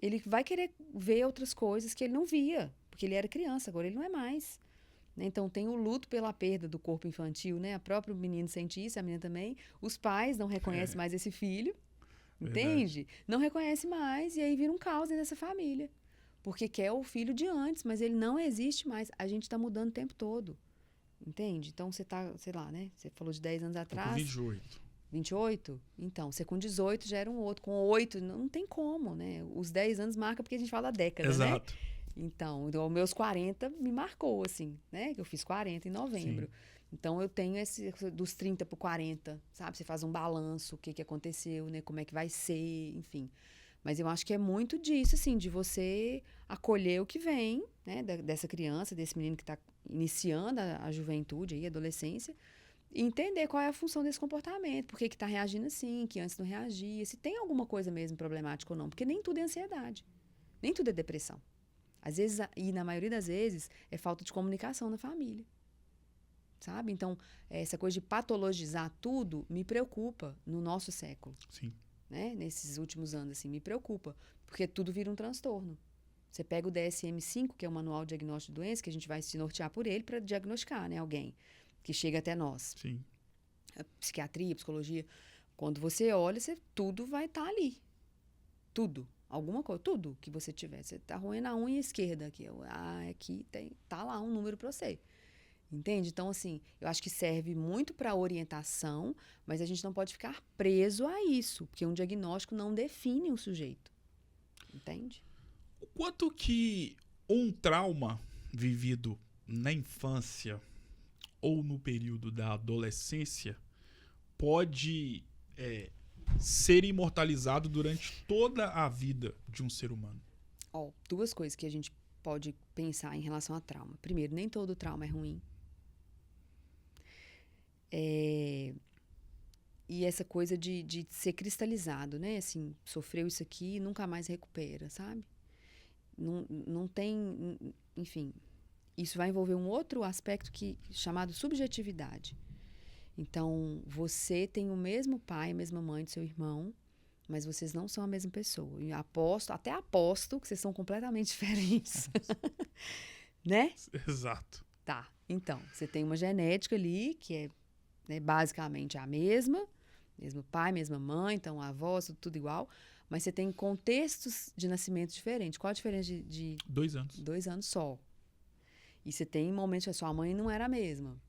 Ele vai querer ver outras coisas que ele não via, porque ele era criança, agora ele não é mais. né? Então, tem o luto pela perda do corpo infantil, né? A própria menina sente isso, a menina também. Os pais não reconhecem mais esse filho, entende? Verdade. Não reconhece mais e aí vira um caos dentro dessa família. Porque quer o filho de antes, mas ele não existe mais. A gente está mudando o tempo todo, entende? Então, você tá, sei lá, né? Você falou de 10 anos Tô com atrás. 28. 28? Então, você com 18 já era um outro. Com 8, não tem como, né? Os 10 anos marca porque a gente fala década, né? Exato. Então, os meus 40 me marcou, assim, né? Eu fiz 40 em novembro. Sim. Então, eu tenho esse dos 30 para 40, sabe? Você faz um balanço, o que que aconteceu, né? Como é que vai ser, enfim. Mas eu acho que é muito disso, assim, de você acolher o que vem, né? Dessa criança, desse menino que está iniciando a juventude, aí, a adolescência, e entender qual é a função desse comportamento, por que está reagindo assim, que antes não reagia, se tem alguma coisa mesmo problemática ou não, porque nem tudo é ansiedade, nem tudo é depressão. Às vezes, e na maioria das vezes, é falta de comunicação na família, sabe? Então, essa coisa de patologizar tudo me preocupa no nosso século, Sim. né? Nesses últimos anos, assim, me preocupa, porque tudo vira um transtorno. Você pega o DSM-5, que é o Manual de Diagnóstico de Doença, que a gente vai se nortear por ele para diagnosticar, né, alguém que chega até nós. Sim. A psiquiatria, psicologia. Quando você olha, tudo vai estar ali. Tudo. Alguma coisa. Tudo que você tiver. Você está roendo a unha esquerda aqui. Aqui tá lá um número para você. Entende? Então, assim, eu acho que serve muito para orientação, mas a gente não pode ficar preso a isso, porque um diagnóstico não define um sujeito. Entende? O quanto que um trauma vivido na infância ou no período da adolescência pode ser imortalizado durante toda a vida de um ser humano? Ó, duas coisas que a gente pode pensar em relação a trauma. Primeiro, nem todo trauma é ruim. E essa coisa de ser cristalizado, né? Assim, sofreu isso aqui e nunca mais recupera, sabe? Não tem... Enfim, isso vai envolver um outro aspecto chamado subjetividade. Então, você tem o mesmo pai, a mesma mãe do seu irmão, mas vocês não são a mesma pessoa. E até aposto que vocês são completamente diferentes. Né? Exato. Tá. Então, você tem uma genética ali que é, né, basicamente a mesmo pai, mesma mãe, então a avó, tudo igual, mas você tem contextos de nascimento diferentes. Qual a diferença de 2 anos. 2 anos só? E você tem momentos que a sua mãe não era a mesma.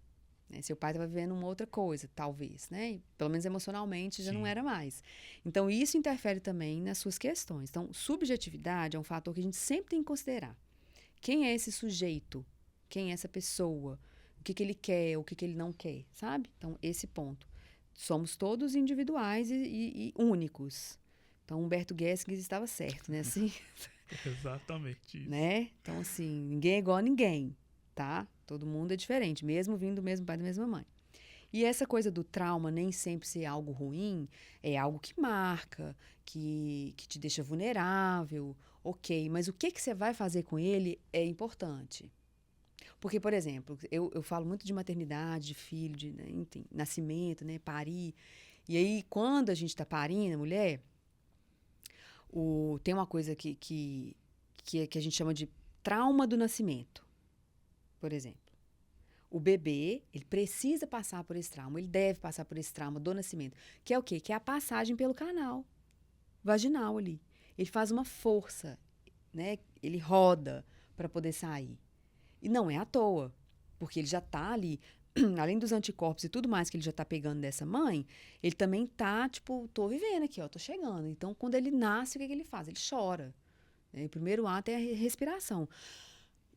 Né? Seu pai estava vivendo uma outra coisa, talvez, né? Pelo menos emocionalmente já Sim. não era mais. Então, isso interfere também nas suas questões. Então, subjetividade é um fator que a gente sempre tem que considerar. Quem é esse sujeito? Quem é essa pessoa? O que ele quer? O que ele não quer? Sabe? Então, esse ponto. Somos todos individuais e únicos. Então, Humberto Gessinger estava certo, né? Assim, Exatamente isso. né? Então, assim, ninguém é igual a ninguém, tá? Todo mundo é diferente, mesmo vindo do mesmo pai e da mesma mãe. E essa coisa do trauma nem sempre ser algo ruim, é algo que marca, que te deixa vulnerável, ok. Mas o que você vai fazer com ele é importante. Porque, por exemplo, eu falo muito de maternidade, de filho, de, né, enfim, nascimento, né, parir. E aí, quando a gente está parindo, a mulher, tem uma coisa que a gente chama de trauma do nascimento, por exemplo. O bebê, ele precisa passar por esse trauma, ele deve passar por esse trauma do nascimento. Que é o quê? Que é a passagem pelo canal vaginal ali. Ele faz uma força, né? Ele roda para poder sair. E não é à toa, porque ele já está ali, além dos anticorpos e tudo mais que ele já está pegando dessa mãe, ele também tá, tipo, tô vivendo aqui, ó, tô chegando. Então, quando ele nasce, o que ele faz? Ele chora. Né? O primeiro ato é a respiração.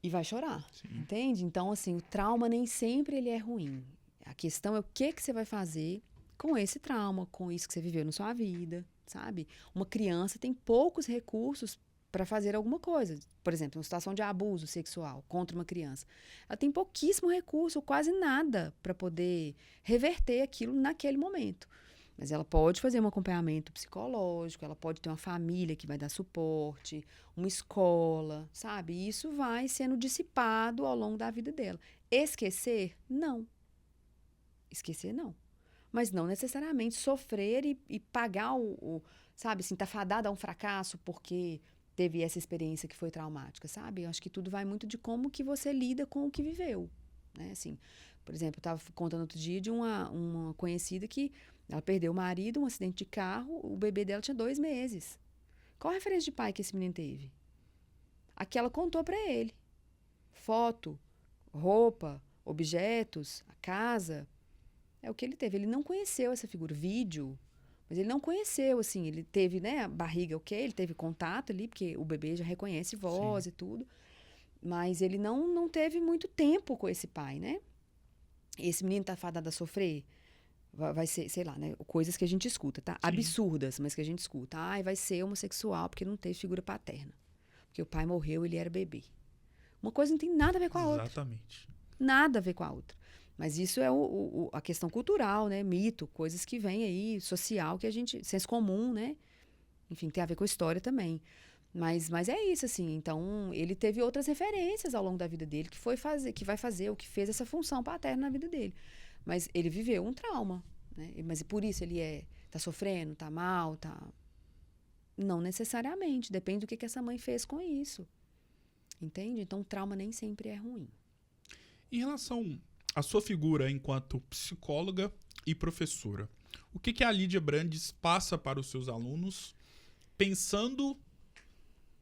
E vai chorar, Sim. entende? Então, assim, o trauma nem sempre ele é ruim. A questão é o que você vai fazer com esse trauma, com isso que você viveu na sua vida, sabe? Uma criança tem poucos recursos para fazer alguma coisa. Por exemplo, uma situação de abuso sexual contra uma criança. Ela tem pouquíssimo recurso, quase nada, para poder reverter aquilo naquele momento. Mas ela pode fazer um acompanhamento psicológico, ela pode ter uma família que vai dar suporte, uma escola, sabe? E isso vai sendo dissipado ao longo da vida dela. Esquecer? Não. Esquecer, não. Mas não necessariamente sofrer e pagar sabe, assim, tá fadada a um fracasso porque teve essa experiência que foi traumática, sabe? Eu acho que tudo vai muito de como que você lida com o que viveu. né? Assim, por exemplo, eu estava contando outro dia de uma conhecida que ela perdeu o marido, um acidente de carro, o bebê dela tinha 2 meses. Qual a referência de pai que esse menino teve? A que ela contou para ele. Foto, roupa, objetos, a casa. É o que ele teve. Ele não conheceu essa figura. Vídeo. Mas ele não conheceu, assim. Ele teve, né, a barriga, ok? Ele teve contato ali, porque o bebê já reconhece voz e tudo. Mas ele não teve muito tempo com esse pai, né? Esse menino tá fadado a sofrer? Vai ser, sei lá, né? Coisas que a gente escuta, tá? Sim. Absurdas, mas que a gente escuta. Ai, vai ser homossexual porque não teve figura paterna. Porque o pai morreu, ele era bebê. Uma coisa não tem nada a ver com a outra. Exatamente. Nada a ver com a outra. Mas isso é a questão cultural, né? Mito, coisas que vêm aí, social, que a gente... Senso comum, né? Enfim, tem a ver com a história também. Mas é isso, assim. Então, ele teve outras referências ao longo da vida dele que vai fazer, o que fez essa função paterna na vida dele. Mas ele viveu um trauma, né? Mas por isso ele tá sofrendo, tá mal, tá... Não necessariamente. Depende do que essa mãe fez com isso. Entende? Então, trauma nem sempre é ruim. Em relação à sua figura enquanto psicóloga e professora, o que a Lídia Brandes passa para os seus alunos, pensando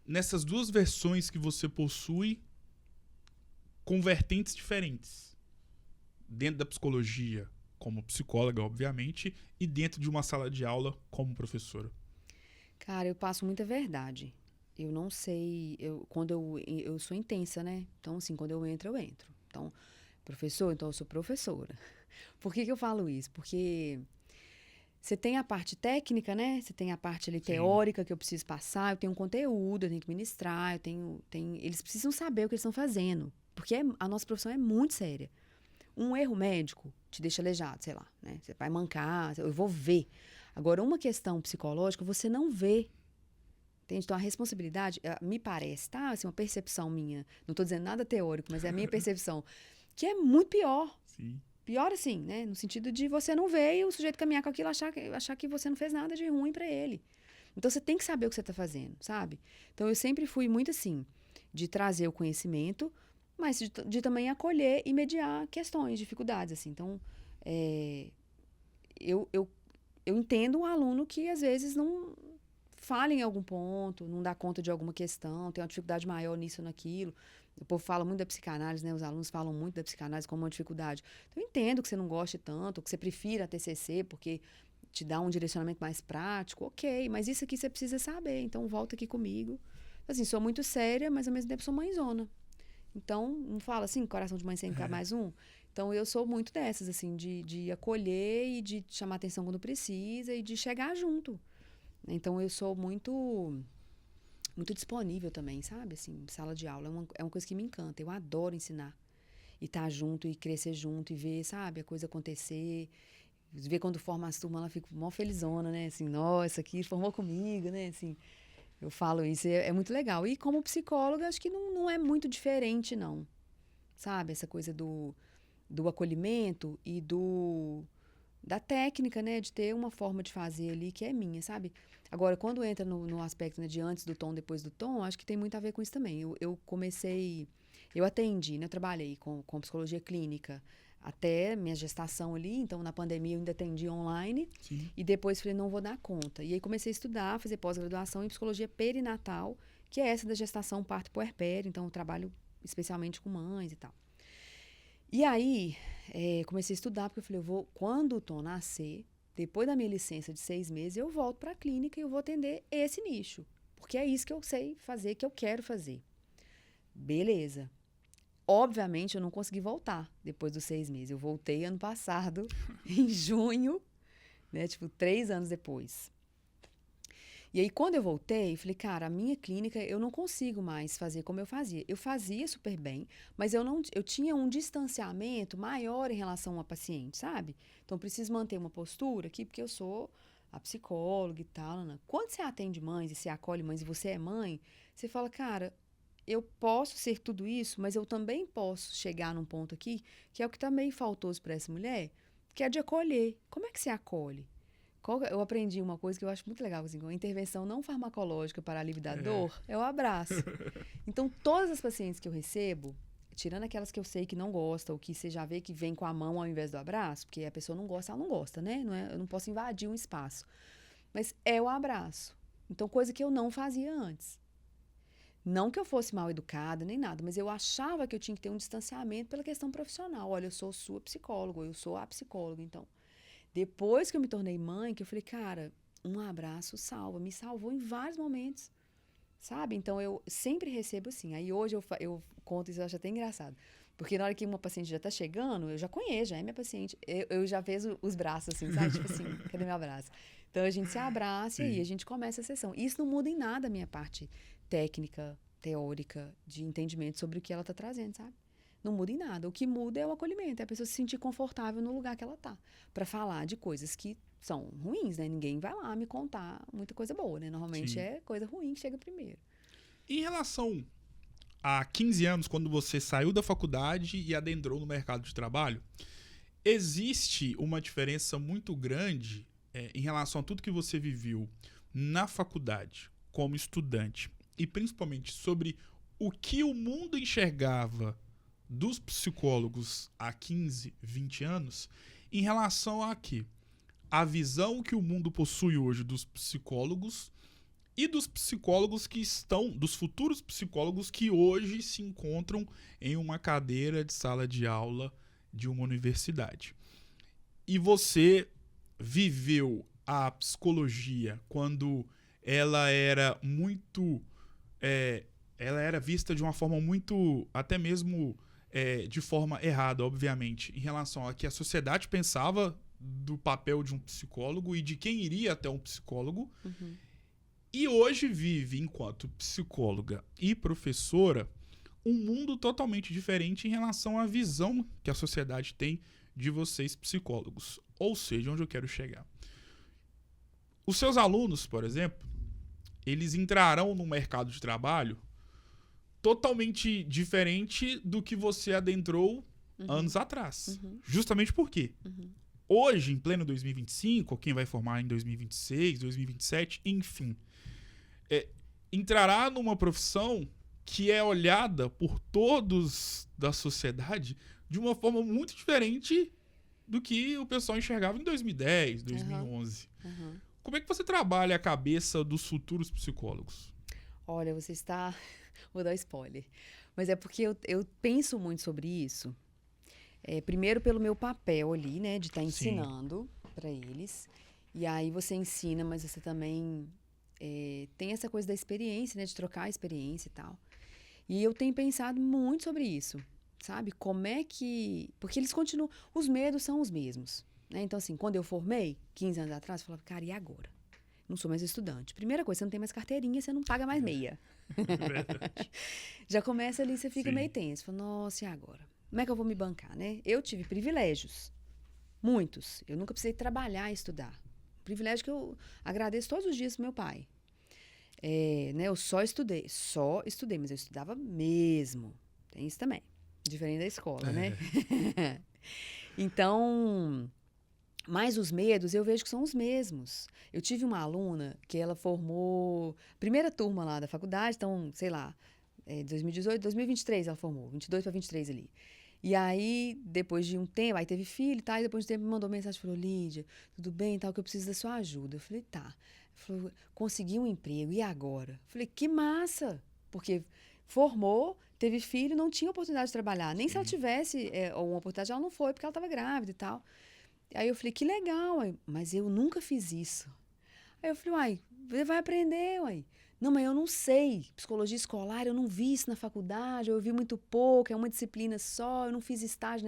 nessas duas versões que você possui, com vertentes diferentes? Dentro da psicologia, como psicóloga, obviamente, e dentro de uma sala de aula, como professora. Cara, eu passo muita verdade. Eu não sei... Quando eu sou intensa, né? Então, assim, quando eu entro, eu entro. Então, professor, então eu sou professora. Por que eu falo isso? Porque você tem a parte técnica, né? Você tem a parte ali teórica que eu preciso passar, eu tenho um conteúdo, eu tenho que ministrar, eles precisam saber o que eles estão fazendo. Porque a nossa profissão é muito séria. Um erro médico te deixa aleijado, sei lá, né? Você vai mancar, eu vou ver. Agora, uma questão psicológica, você não vê. Entende? Então, a responsabilidade, me parece, tá? Assim, uma percepção minha, não estou dizendo nada teórico, mas é a minha percepção, que é muito pior. Sim. Pior assim, né? No sentido de você não ver e o sujeito caminhar com aquilo, achar que você não fez nada de ruim para ele. Então, você tem que saber o que você está fazendo, sabe? Então, eu sempre fui muito assim, de trazer o conhecimento, mas de também acolher e mediar questões, dificuldades, assim. Então, eu entendo um aluno que, às vezes, não falha em algum ponto, não dá conta de alguma questão, tem uma dificuldade maior nisso ou naquilo. O povo fala muito da psicanálise, né? Os alunos falam muito da psicanálise como uma dificuldade. Então, eu entendo que você não goste tanto, que você prefira a TCC, porque te dá um direcionamento mais prático, ok, mas isso aqui você precisa saber, então volta aqui comigo. Assim, sou muito séria, mas ao mesmo tempo sou mãezona. Então, não fala assim, coração de mãe sem ficar mais um? Então, eu sou muito dessas, assim, de acolher e de chamar atenção quando precisa e de chegar junto. Então, eu sou muito disponível também, sabe? Assim, sala de aula é uma coisa que me encanta. Eu adoro ensinar. E estar junto, e crescer junto, e ver, sabe? A coisa acontecer. Ver quando forma as turmas, ela fica mó felizona, né? Assim, nossa, aqui formou comigo, né? Assim, eu falo isso, é muito legal. E como psicóloga, acho que não é muito diferente, não. Sabe? Essa coisa do acolhimento e da técnica, né? De ter uma forma de fazer ali que é minha, sabe? Agora, quando entra no aspecto, né, de antes do tom, depois do tom, acho que tem muito a ver com isso também. Eu atendi, né? Eu trabalhei com psicologia clínica até minha gestação ali, então na pandemia eu ainda atendi online. Sim. E depois falei, não vou dar conta. E aí comecei a estudar, fazer pós-graduação em psicologia perinatal, que é essa da gestação, parto e puerpério, então eu trabalho especialmente com mães e tal. E aí, comecei a estudar, porque eu falei, quando o Tom nascer, depois da minha licença de 6 meses, eu volto para a clínica e eu vou atender esse nicho. Porque é isso que eu sei fazer, que eu quero fazer. Beleza. Obviamente, eu não consegui voltar depois dos 6 meses. Eu voltei ano passado, em junho, né? Tipo, 3 anos depois. E aí, quando eu voltei, falei, cara, a minha clínica, eu não consigo mais fazer como eu fazia. Eu fazia super bem, mas eu tinha um distanciamento maior em relação a paciente, sabe? Então, eu preciso manter uma postura aqui, porque eu sou a psicóloga e tal. Né? Quando você atende mães e você acolhe mães e você é mãe, você fala, cara, eu posso ser tudo isso, mas eu também posso chegar num ponto aqui, que é o que está meio faltoso para essa mulher, que é de acolher. Como é que você acolhe? Eu aprendi uma coisa que eu acho muito legal, assim, uma intervenção não farmacológica para alívio da dor é o abraço. Então, todas as pacientes que eu recebo, tirando aquelas que eu sei que não gosta, ou que você já vê que vem com a mão ao invés do abraço, porque a pessoa não gosta, ela não gosta, né? Eu não posso invadir um espaço. Mas é o abraço. Então, coisa que eu não fazia antes. Não que eu fosse mal educada, nem nada, mas eu achava que eu tinha que ter um distanciamento pela questão profissional. Olha, eu sou sua psicóloga, eu sou a psicóloga. Então, depois que eu me tornei mãe, que eu falei, cara, um abraço salva. Me salvou em vários momentos, sabe? Então, eu sempre recebo assim. Aí, hoje, eu conto isso, eu acho até engraçado. Porque na hora que uma paciente já está chegando, eu já conheço, já é minha paciente. Eu já vejo os braços assim, sabe? Tipo assim, cadê meu abraço? Então, a gente se abraça e aí a gente começa a sessão. Isso não muda em nada a minha parte técnica, teórica, de entendimento sobre o que ela está trazendo, sabe? Não muda em nada. O que muda é o acolhimento, é a pessoa se sentir confortável no lugar que ela está, para falar de coisas que são ruins, né? Ninguém vai lá me contar muita coisa boa, né? Normalmente é coisa ruim que chega primeiro. Em relação a 15 anos, quando você saiu da faculdade e adentrou no mercado de trabalho, existe uma diferença muito grande em relação a tudo que você viveu na faculdade como estudante e principalmente sobre o que o mundo enxergava dos psicólogos há 15, 20 anos em relação a quê? A visão que o mundo possui hoje dos psicólogos e dos psicólogos que estão, dos futuros psicólogos que hoje se encontram em uma cadeira de sala de aula de uma universidade. E você viveu a psicologia quando ela era muito... ela era vista de uma forma muito, até mesmo de forma errada, obviamente, em relação a que a sociedade pensava do papel de um psicólogo e de quem iria até um psicólogo. Uhum. E hoje vive, enquanto psicóloga e professora, um mundo totalmente diferente em relação à visão que a sociedade tem de vocês psicólogos. Ou seja, onde eu quero chegar. Os seus alunos, por exemplo, eles entrarão no mercado de trabalho totalmente diferente do que você adentrou anos atrás. Justamente por quê? Hoje, em pleno 2025, ou quem vai formar em 2026, 2027, enfim, entrará numa profissão que é olhada por todos da sociedade de uma forma muito diferente do que o pessoal enxergava em 2010, 2011. Como é que você trabalha a cabeça dos futuros psicólogos? Olha, você está... Vou dar spoiler. Mas é porque eu penso muito sobre isso. Primeiro pelo meu papel ali, né? De estar ensinando para eles. E aí você ensina, mas você também tem essa coisa da experiência, né? De trocar a experiência e tal. E eu tenho pensado muito sobre isso. Sabe? Como é que... Porque eles continuam... Os medos são os mesmos. Né? Então, assim, quando eu formei, 15 anos atrás, eu falava, cara, e agora? Não sou mais estudante. Primeira coisa, você não tem mais carteirinha, você não paga mais meia. Já começa ali, você fica meio tenso. Fala, nossa, e agora? Como é que eu vou me bancar, né? Eu tive privilégios. Muitos. Eu nunca precisei trabalhar e estudar. Privilégio que eu agradeço todos os dias pro meu pai. Né? Eu só estudei, mas eu estudava mesmo. Tem isso também. Diferente da escola, né? Então... Mas os medos, eu vejo que são os mesmos. Eu tive uma aluna que ela formou... Primeira turma lá da faculdade, então, sei lá, 2018, 2023 ela formou, 22 para 23 ali. E aí, depois de um tempo, aí teve filho, tá? E depois de um tempo me mandou mensagem, falou, Lídia, tudo bem, tal, que eu preciso da sua ajuda. Eu falei, tá. Ela falou, consegui um emprego, e agora? Eu falei, que massa! Porque formou, teve filho, não tinha oportunidade de trabalhar. Nem se ela tivesse uma oportunidade, ela não foi, porque ela estava grávida e tal. Aí eu falei, que legal, mas eu nunca fiz isso. Aí eu falei, uai, você vai aprender, uai. Não, mas eu não sei. Psicologia escolar, eu não vi isso na faculdade, eu vi muito pouco, é uma disciplina só, eu não fiz estágio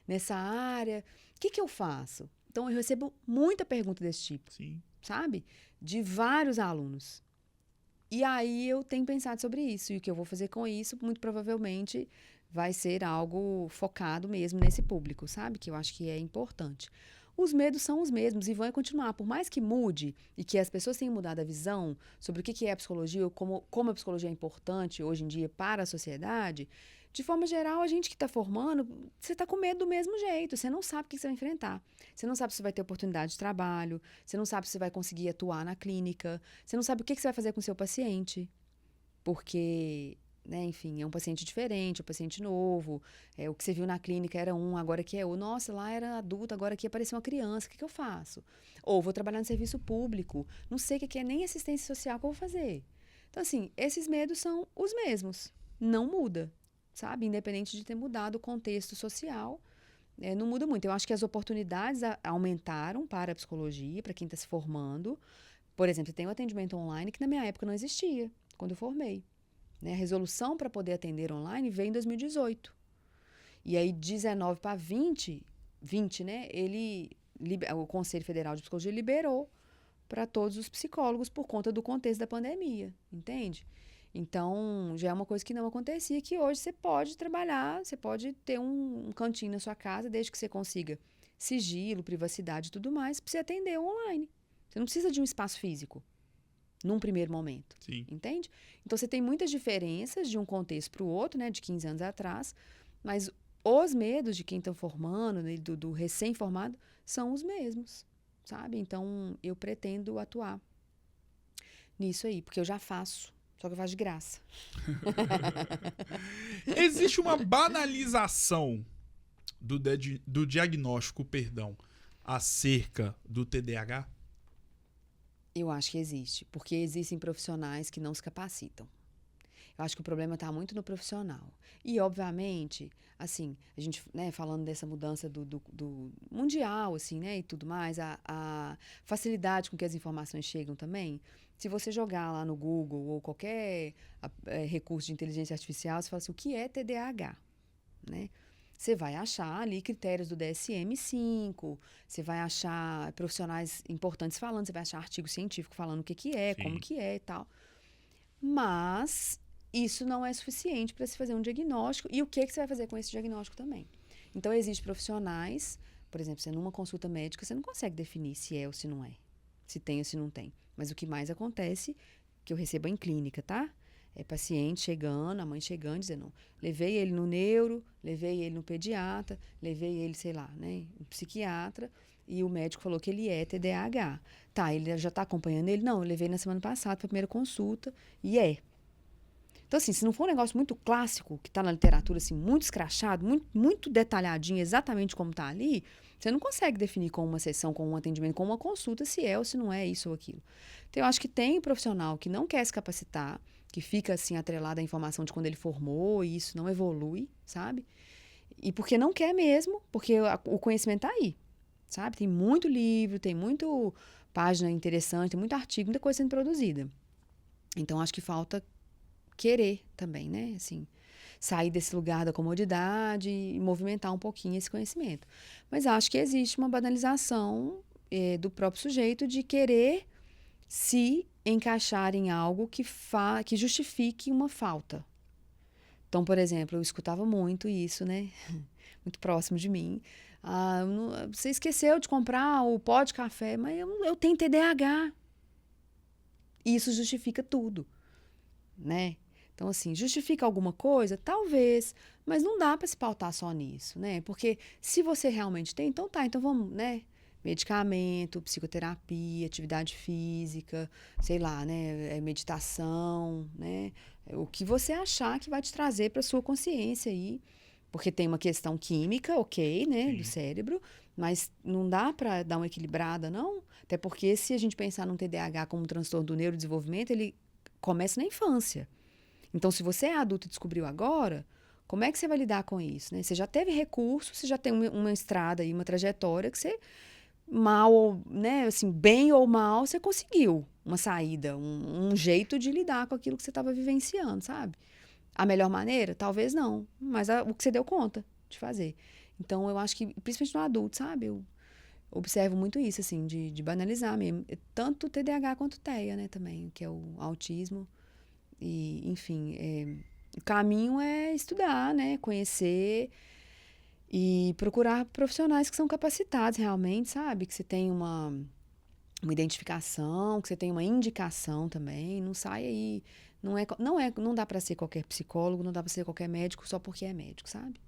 nessa área. O que eu faço? Então, eu recebo muita pergunta desse tipo, sabe? De vários alunos. E aí eu tenho pensado sobre isso. E o que eu vou fazer com isso, muito provavelmente... vai ser algo focado mesmo nesse público, sabe? Que eu acho que é importante. Os medos são os mesmos e vão continuar. Por mais que mude e que as pessoas tenham mudado a visão sobre o que é a psicologia ou como a psicologia é importante hoje em dia para a sociedade, de forma geral, a gente que está formando, você está com medo do mesmo jeito. Você não sabe o que você vai enfrentar. Você não sabe se vai ter oportunidade de trabalho. Você não sabe se vai conseguir atuar na clínica. Você não sabe o que você vai fazer com o seu paciente. Porque... né? Enfim, é um paciente diferente, um paciente novo. O que você viu na clínica era um, agora que é o. Nossa, lá era adulto, agora aqui apareceu uma criança, o que eu faço? Ou vou trabalhar no serviço público, não sei o que é nem assistência social que eu vou fazer. Então, assim, esses medos são os mesmos. Não muda, sabe? Independente de ter mudado o contexto social, não muda muito. Eu acho que as oportunidades aumentaram para a psicologia, para quem está se formando. Por exemplo, tem um atendimento online que na minha época não existia, quando eu formei. Né? A resolução para poder atender online veio em 2018. E aí, 19 para 20, né? O Conselho Federal de Psicologia liberou para todos os psicólogos por conta do contexto da pandemia, entende? Então, já é uma coisa que não acontecia, que hoje você pode trabalhar, você pode ter um cantinho na sua casa, desde que você consiga sigilo, privacidade e tudo mais, para você atender online. Você não precisa de um espaço físico, num primeiro momento. Sim. Entende? Então, você tem muitas diferenças de um contexto para o outro, né, de 15 anos atrás, mas os medos de quem está formando, né, do recém-formado, são os mesmos, sabe? Então, eu pretendo atuar nisso aí, porque eu já faço. Só que eu faço de graça. Existe uma banalização do diagnóstico, acerca do TDAH? Eu acho que existe, porque existem profissionais que não se capacitam. Eu acho que o problema está muito no profissional. E, obviamente, assim, a gente, né, falando dessa mudança do mundial, assim, né, e tudo mais, a facilidade com que as informações chegam também. Se você jogar lá no Google ou qualquer recurso de inteligência artificial, você fala assim, o que é TDAH? Né? Você vai achar ali critérios do DSM-5, você vai achar profissionais importantes falando, você vai achar artigo científico falando o que é, Sim. como que é e tal. Mas isso não é suficiente para se fazer um diagnóstico. E o que você vai fazer com esse diagnóstico também? Então, existem profissionais, por exemplo, você numa consulta médica, você não consegue definir se é ou se não é, se tem ou se não tem. Mas o que mais acontece, que eu recebo em clínica, tá? É paciente chegando, a mãe chegando, dizendo, levei ele no neuro, levei ele no pediatra, levei ele, sei lá, né, no psiquiatra, e o médico falou que ele é TDAH. Tá, ele já está acompanhando ele? Não, eu levei na semana passada para a primeira consulta, e é. Então, assim, se não for um negócio muito clássico, que está na literatura, assim, muito escrachado, muito, muito detalhadinho, exatamente como está ali, você não consegue definir com uma sessão, com um atendimento, com uma consulta, se é ou se não é isso ou aquilo. Então, eu acho que tem um profissional que não quer se capacitar, que fica, assim, atrelado à informação de quando ele formou, e isso não evolui, sabe? E porque não quer mesmo, porque o conhecimento está aí, sabe? Tem muito livro, tem muita página interessante, tem muito artigo, muita coisa sendo produzida. Então, acho que falta querer também, né? Assim, sair desse lugar da comodidade e movimentar um pouquinho esse conhecimento. Mas acho que existe uma banalização do próprio sujeito de querer se encaixar em algo que justifique uma falta. Então, por exemplo, eu escutava muito isso, né? Muito próximo de mim. Você esqueceu de comprar o pó de café, mas eu tenho TDAH. Isso justifica tudo, né? Então, assim, justifica alguma coisa? Talvez, mas não dá para se pautar só nisso, né? Porque se você realmente tem, então tá, então vamos, né? Medicamento, psicoterapia, atividade física, sei lá, né? Meditação, né? O que você achar que vai te trazer para sua consciência aí. Porque tem uma questão química, ok, né? Sim. Do cérebro, mas não dá para dar uma equilibrada, não? Até porque se a gente pensar num TDAH como um transtorno do neurodesenvolvimento, ele começa na infância. Então, se você é adulto e descobriu agora, como é que você vai lidar com isso, né? Você já teve recurso, você já tem uma estrada aí, uma trajetória que você, mal, né, assim, bem ou mal, você conseguiu uma saída, um jeito de lidar com aquilo que você estava vivenciando, sabe? A melhor maneira? Talvez não, mas o que você deu conta de fazer. Então, eu acho que, principalmente no adulto, sabe? Eu observo muito isso, assim, de banalizar mesmo. Tanto o TDAH quanto o TEA, né, também, que é o autismo. E, enfim, o caminho é estudar, né? Conhecer e procurar profissionais que são capacitados realmente, sabe? Que você tem uma identificação, que você tem uma indicação também. Não sai aí. Não dá para ser qualquer psicólogo, não dá para ser qualquer médico só porque é médico, sabe?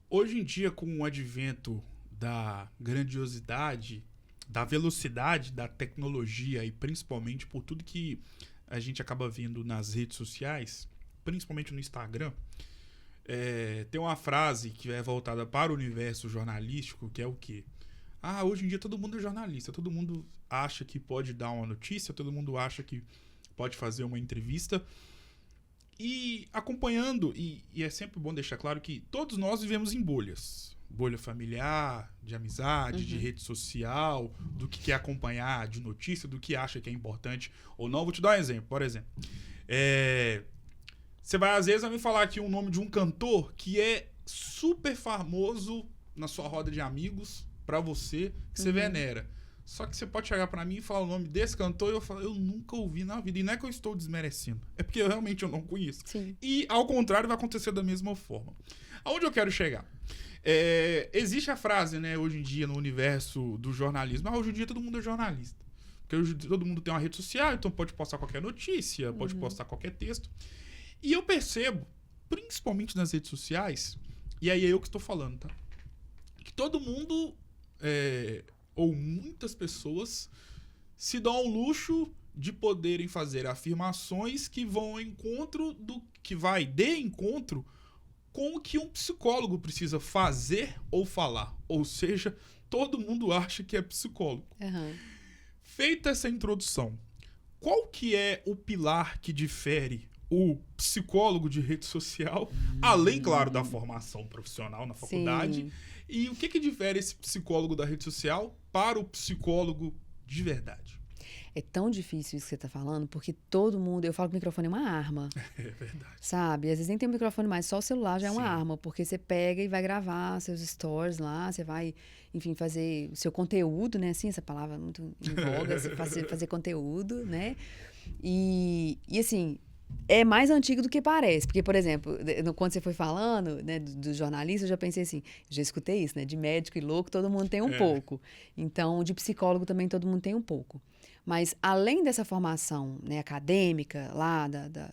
Hoje em dia, com o advento da grandiosidade, da velocidade da tecnologia e principalmente por tudo que a gente acaba vendo nas redes sociais, principalmente no Instagram, tem uma frase que é voltada para o universo jornalístico, que é o quê? Hoje em dia todo mundo é jornalista, todo mundo acha que pode dar uma notícia, todo mundo acha que pode fazer uma entrevista. E acompanhando, e é sempre bom deixar claro que todos nós vivemos em bolhas. Bolha familiar, de amizade, de rede social, do que quer acompanhar, de notícia, do que acha que é importante ou não. Vou te dar um exemplo, por exemplo. Você vai, às vezes, me falar aqui o nome de um cantor que é super famoso na sua roda de amigos, pra você, que você venera. Só que você pode chegar pra mim e falar o nome desse cantor e eu falo, eu nunca ouvi na vida. E não é que eu estou desmerecendo, é porque realmente eu não conheço. Sim. E, ao contrário, vai acontecer da mesma forma. Aonde eu quero chegar? Existe a frase, né, hoje em dia, no universo do jornalismo, hoje em dia todo mundo é jornalista. Porque hoje todo mundo tem uma rede social, então pode postar qualquer notícia, pode postar qualquer texto. E eu percebo, principalmente nas redes sociais, e aí é eu que estou falando, tá? Que todo mundo, ou muitas pessoas, se dão ao luxo de poderem fazer afirmações que vão ao encontro de encontro com o que um psicólogo precisa fazer ou falar. Ou seja, todo mundo acha que é psicólogo. Feita essa introdução, qual que é o pilar que difere o psicólogo de rede social, além, claro, da formação profissional na faculdade? Sim. E o que difere esse psicólogo da rede social para o psicólogo de verdade? É tão difícil isso que você está falando, porque todo mundo... Eu falo que o microfone é uma arma. É verdade. Sabe? Às vezes nem tem um microfone mais, só o celular já é uma Sim. arma, porque você pega e vai gravar seus stories lá, você vai, enfim, fazer o seu conteúdo, né? Assim, essa palavra é muito em voga, fazer conteúdo, né? E assim... É mais antigo do que parece. Porque, por exemplo, quando você foi falando, né, do jornalista, eu já pensei assim, já escutei isso, né? De médico e louco, todo mundo tem um pouco. Então, de psicólogo também todo mundo tem um pouco. Mas, além dessa formação, né, acadêmica, lá,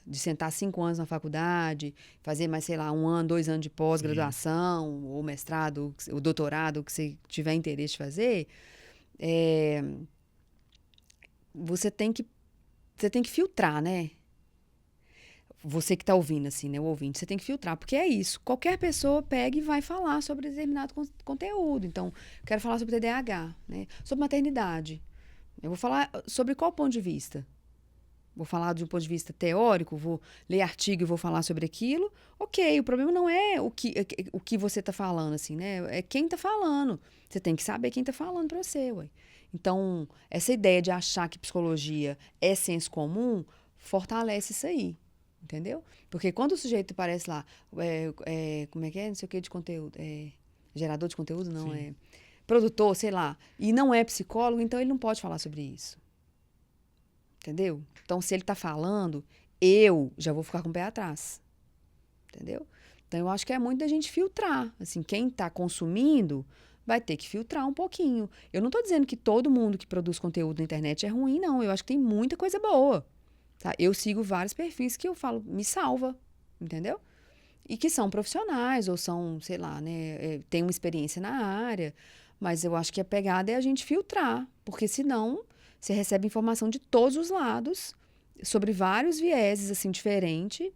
de sentar 5 anos na faculdade, fazer mais, sei lá, 1 ano, 2 anos de pós-graduação, ou mestrado, ou doutorado, o que você tiver interesse de fazer, você tem que filtrar, né? Você que está ouvindo, assim, né? O ouvinte, você tem que filtrar, porque é isso. Qualquer pessoa pega e vai falar sobre determinado conteúdo. Então, quero falar sobre TDAH, né? Sobre maternidade. Eu vou falar sobre qual ponto de vista? Vou falar de um ponto de vista teórico, vou ler artigo e vou falar sobre aquilo. Ok, o problema não é o que você está falando, assim, né? É quem está falando. Você tem que saber quem está falando para você, ué. Então, essa ideia de achar que psicologia é senso comum fortalece isso aí. Entendeu? Porque quando o sujeito aparece lá, como é que é? Não sei o que de conteúdo. Gerador de conteúdo? Não, Sim. Produtor, sei lá. E não é psicólogo, então ele não pode falar sobre isso. Entendeu? Então, se ele está falando, eu já vou ficar com o pé atrás. Entendeu? Então, eu acho que é muito da gente filtrar. Assim, quem está consumindo vai ter que filtrar um pouquinho. Eu não estou dizendo que todo mundo que produz conteúdo na internet é ruim, não. Eu acho que tem muita coisa boa. Tá? Eu sigo vários perfis que eu falo, me salva, entendeu? E que são profissionais, ou são, sei lá, né, tem uma experiência na área, mas eu acho que a pegada é a gente filtrar, porque senão você recebe informação de todos os lados, sobre vários vieses, assim, diferentes,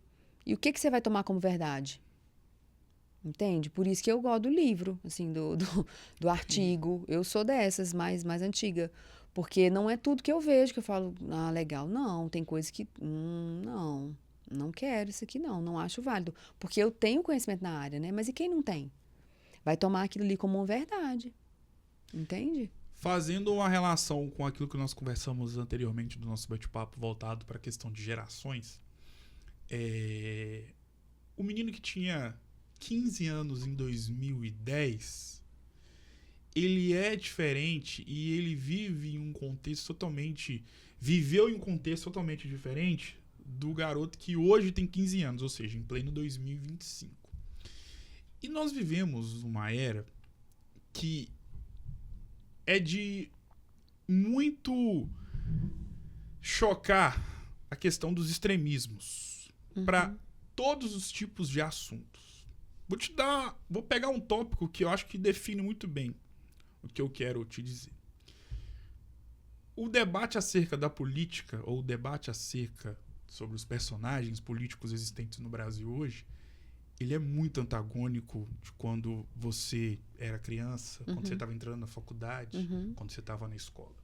e o que você vai tomar como verdade? Entende? Por isso que eu gosto do livro, assim, do artigo. Eu sou dessas, mais antiga. Porque não é tudo que eu vejo que eu falo, legal. Não, tem coisa que, não quero isso aqui não acho válido. Porque eu tenho conhecimento na área, né? Mas e quem não tem? Vai tomar aquilo ali como uma verdade. Entende? Fazendo uma relação com aquilo que nós conversamos anteriormente do nosso bate-papo voltado para a questão de gerações, o menino que tinha 15 anos em 2010... ele é diferente e ele viveu em um contexto totalmente diferente do garoto que hoje tem 15 anos, ou seja, em pleno 2025. E nós vivemos uma era que é de muito chocar a questão dos extremismos para todos os tipos de assuntos. Vou pegar um tópico que eu acho que define muito bem o que eu quero te dizer. O debate acerca da política, ou o debate acerca sobre os personagens políticos existentes no Brasil hoje, ele é muito antagônico de quando você era criança, quando você estava entrando na faculdade, quando você estava na escola.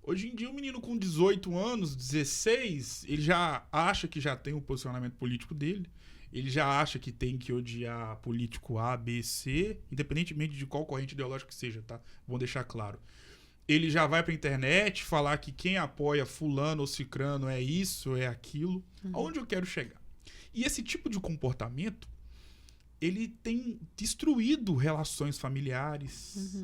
Hoje em dia, um menino com 18 anos, 16, ele já acha que já tem o posicionamento político dele, ele já acha que tem que odiar político A, B, C, independentemente de qual corrente ideológica que seja, tá? Vamos deixar claro. Ele já vai pra internet falar que quem apoia fulano ou cicrano é isso, é aquilo. Aonde eu quero chegar? E esse tipo de comportamento, ele tem destruído relações familiares,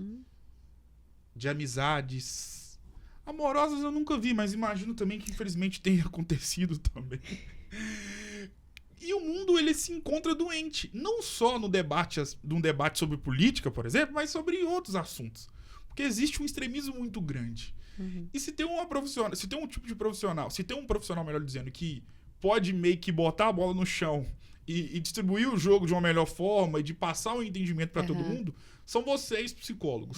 de amizades. Amorosas eu nunca vi, mas imagino também que infelizmente tenha acontecido também. E o mundo, ele se encontra doente. Não só no debate, num debate sobre política, por exemplo, mas sobre outros assuntos. Porque existe um extremismo muito grande. E se tem uma profissional, se tem um tipo de profissional, se tem um profissional, melhor dizendo, que pode meio que botar a bola no chão e distribuir o jogo de uma melhor forma e de passar um entendimento para todo mundo, são vocês, psicólogos.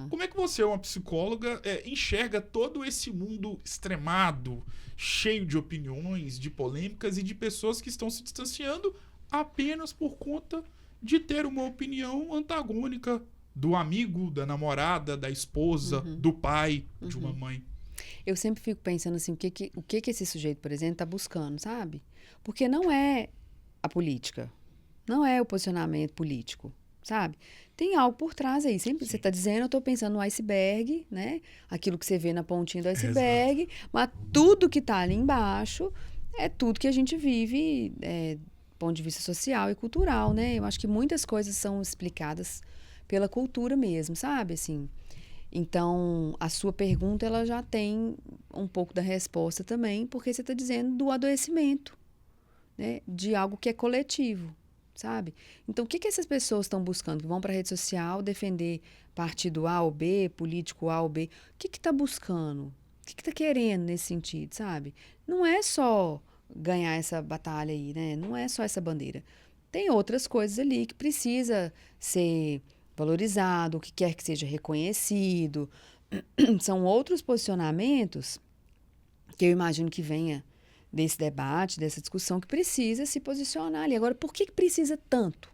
Como é que você, uma psicóloga, enxerga todo esse mundo extremado, cheio de opiniões, de polêmicas e de pessoas que estão se distanciando apenas por conta de ter uma opinião antagônica do amigo, da namorada, da esposa, do pai, de uma mãe? Eu sempre fico pensando assim, o que esse sujeito, por exemplo, está buscando, sabe? Porque não é a política, não é o posicionamento político, sabe? Tem algo por trás aí. Sempre você está dizendo, eu estou pensando no iceberg, né? Aquilo que você vê na pontinha do iceberg, mas tudo que está ali embaixo é tudo que a gente vive do ponto de vista social e cultural, né? Eu acho que muitas coisas são explicadas pela cultura mesmo, sabe? Assim, então, a sua pergunta, ela já tem um pouco da resposta também, porque você está dizendo do adoecimento, né? De algo que é coletivo, sabe? Então, o que essas pessoas estão buscando? Que vão para a rede social defender partido A ou B, político A ou B. O que está buscando? O que está querendo nesse sentido, sabe? Não é só ganhar essa batalha aí, né? Não é só essa bandeira. Tem outras coisas ali que precisa ser valorizado, o que quer que seja reconhecido. São outros posicionamentos que eu imagino que venha desse debate, dessa discussão, que precisa se posicionar ali. Agora, por que precisa tanto?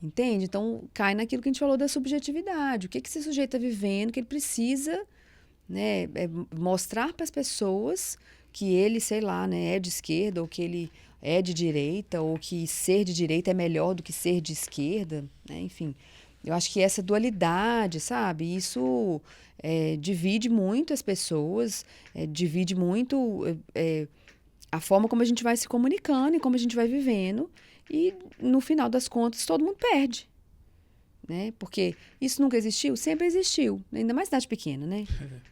Entende? Então, cai naquilo que a gente falou da subjetividade. O que esse sujeito está vivendo, que ele precisa, né, mostrar para as pessoas que ele, sei lá, né, é de esquerda, ou que ele é de direita, ou que ser de direita é melhor do que ser de esquerda, né? Enfim, eu acho que essa dualidade, sabe, isso divide muito as pessoas, divide muito a forma como a gente vai se comunicando e como a gente vai vivendo, e no final das contas todo mundo perde, né? Porque isso nunca existiu? Sempre existiu, ainda mais cidade pequena, né?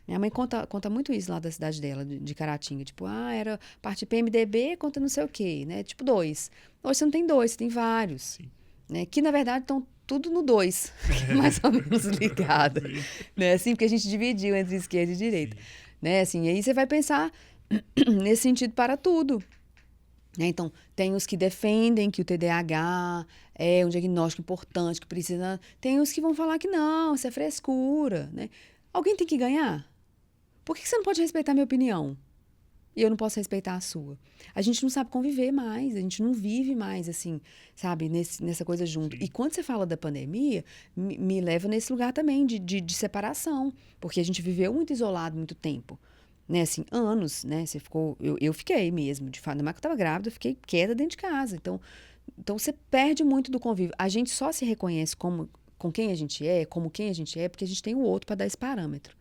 Minha mãe conta muito isso lá da cidade dela, de Caratinga. Tipo, era parte PMDB contra não sei o quê, né? Tipo, 2. Hoje você não tem 2, você tem vários. Né? Que, na verdade, estão tudo no 2, mais ou menos ligado. Né? Assim, porque a gente dividiu entre esquerda e direita. Né? Assim, e aí você vai pensar nesse sentido para tudo. Né? Então, tem os que defendem que o TDAH é um diagnóstico importante, que precisa... Tem os que vão falar que não, isso é frescura. Né? Alguém tem que ganhar? Por que você não pode respeitar a minha opinião? E eu não posso respeitar a sua? A gente não sabe conviver mais, a gente não vive mais, assim, sabe, nessa coisa junto. Sim. E quando você fala da pandemia, me leva nesse lugar também de separação, porque a gente viveu muito isolado muito tempo. Né, assim, anos, né? Você ficou... Eu fiquei mesmo, de fato. Na hora que eu estava grávida, eu fiquei quieta dentro de casa. Então você perde muito do convívio. A gente só se reconhece com quem a gente é, como quem a gente é, porque a gente tem o outro para dar esse parâmetro.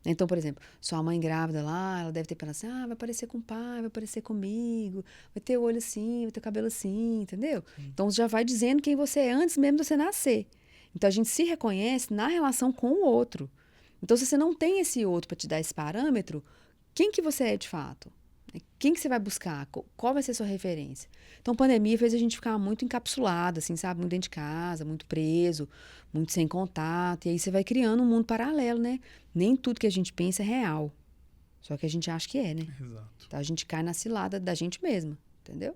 Então, por exemplo, sua mãe grávida lá, ela deve ter pensado assim, vai parecer com o pai, vai parecer comigo, vai ter o olho assim, vai ter o cabelo assim, entendeu? Então, já vai dizendo quem você é antes mesmo de você nascer. Então, a gente se reconhece na relação com o outro. Então, se você não tem esse outro para te dar esse parâmetro, quem que você é de fato? Quem que você vai buscar? Qual vai ser a sua referência? Então, a pandemia fez a gente ficar muito encapsulado, assim, sabe? Muito dentro de casa, muito preso, muito sem contato. E aí você vai criando um mundo paralelo, né? Nem tudo que a gente pensa é real. Só que a gente acha que é, né? Exato. Então, a gente cai na cilada da gente mesma, entendeu?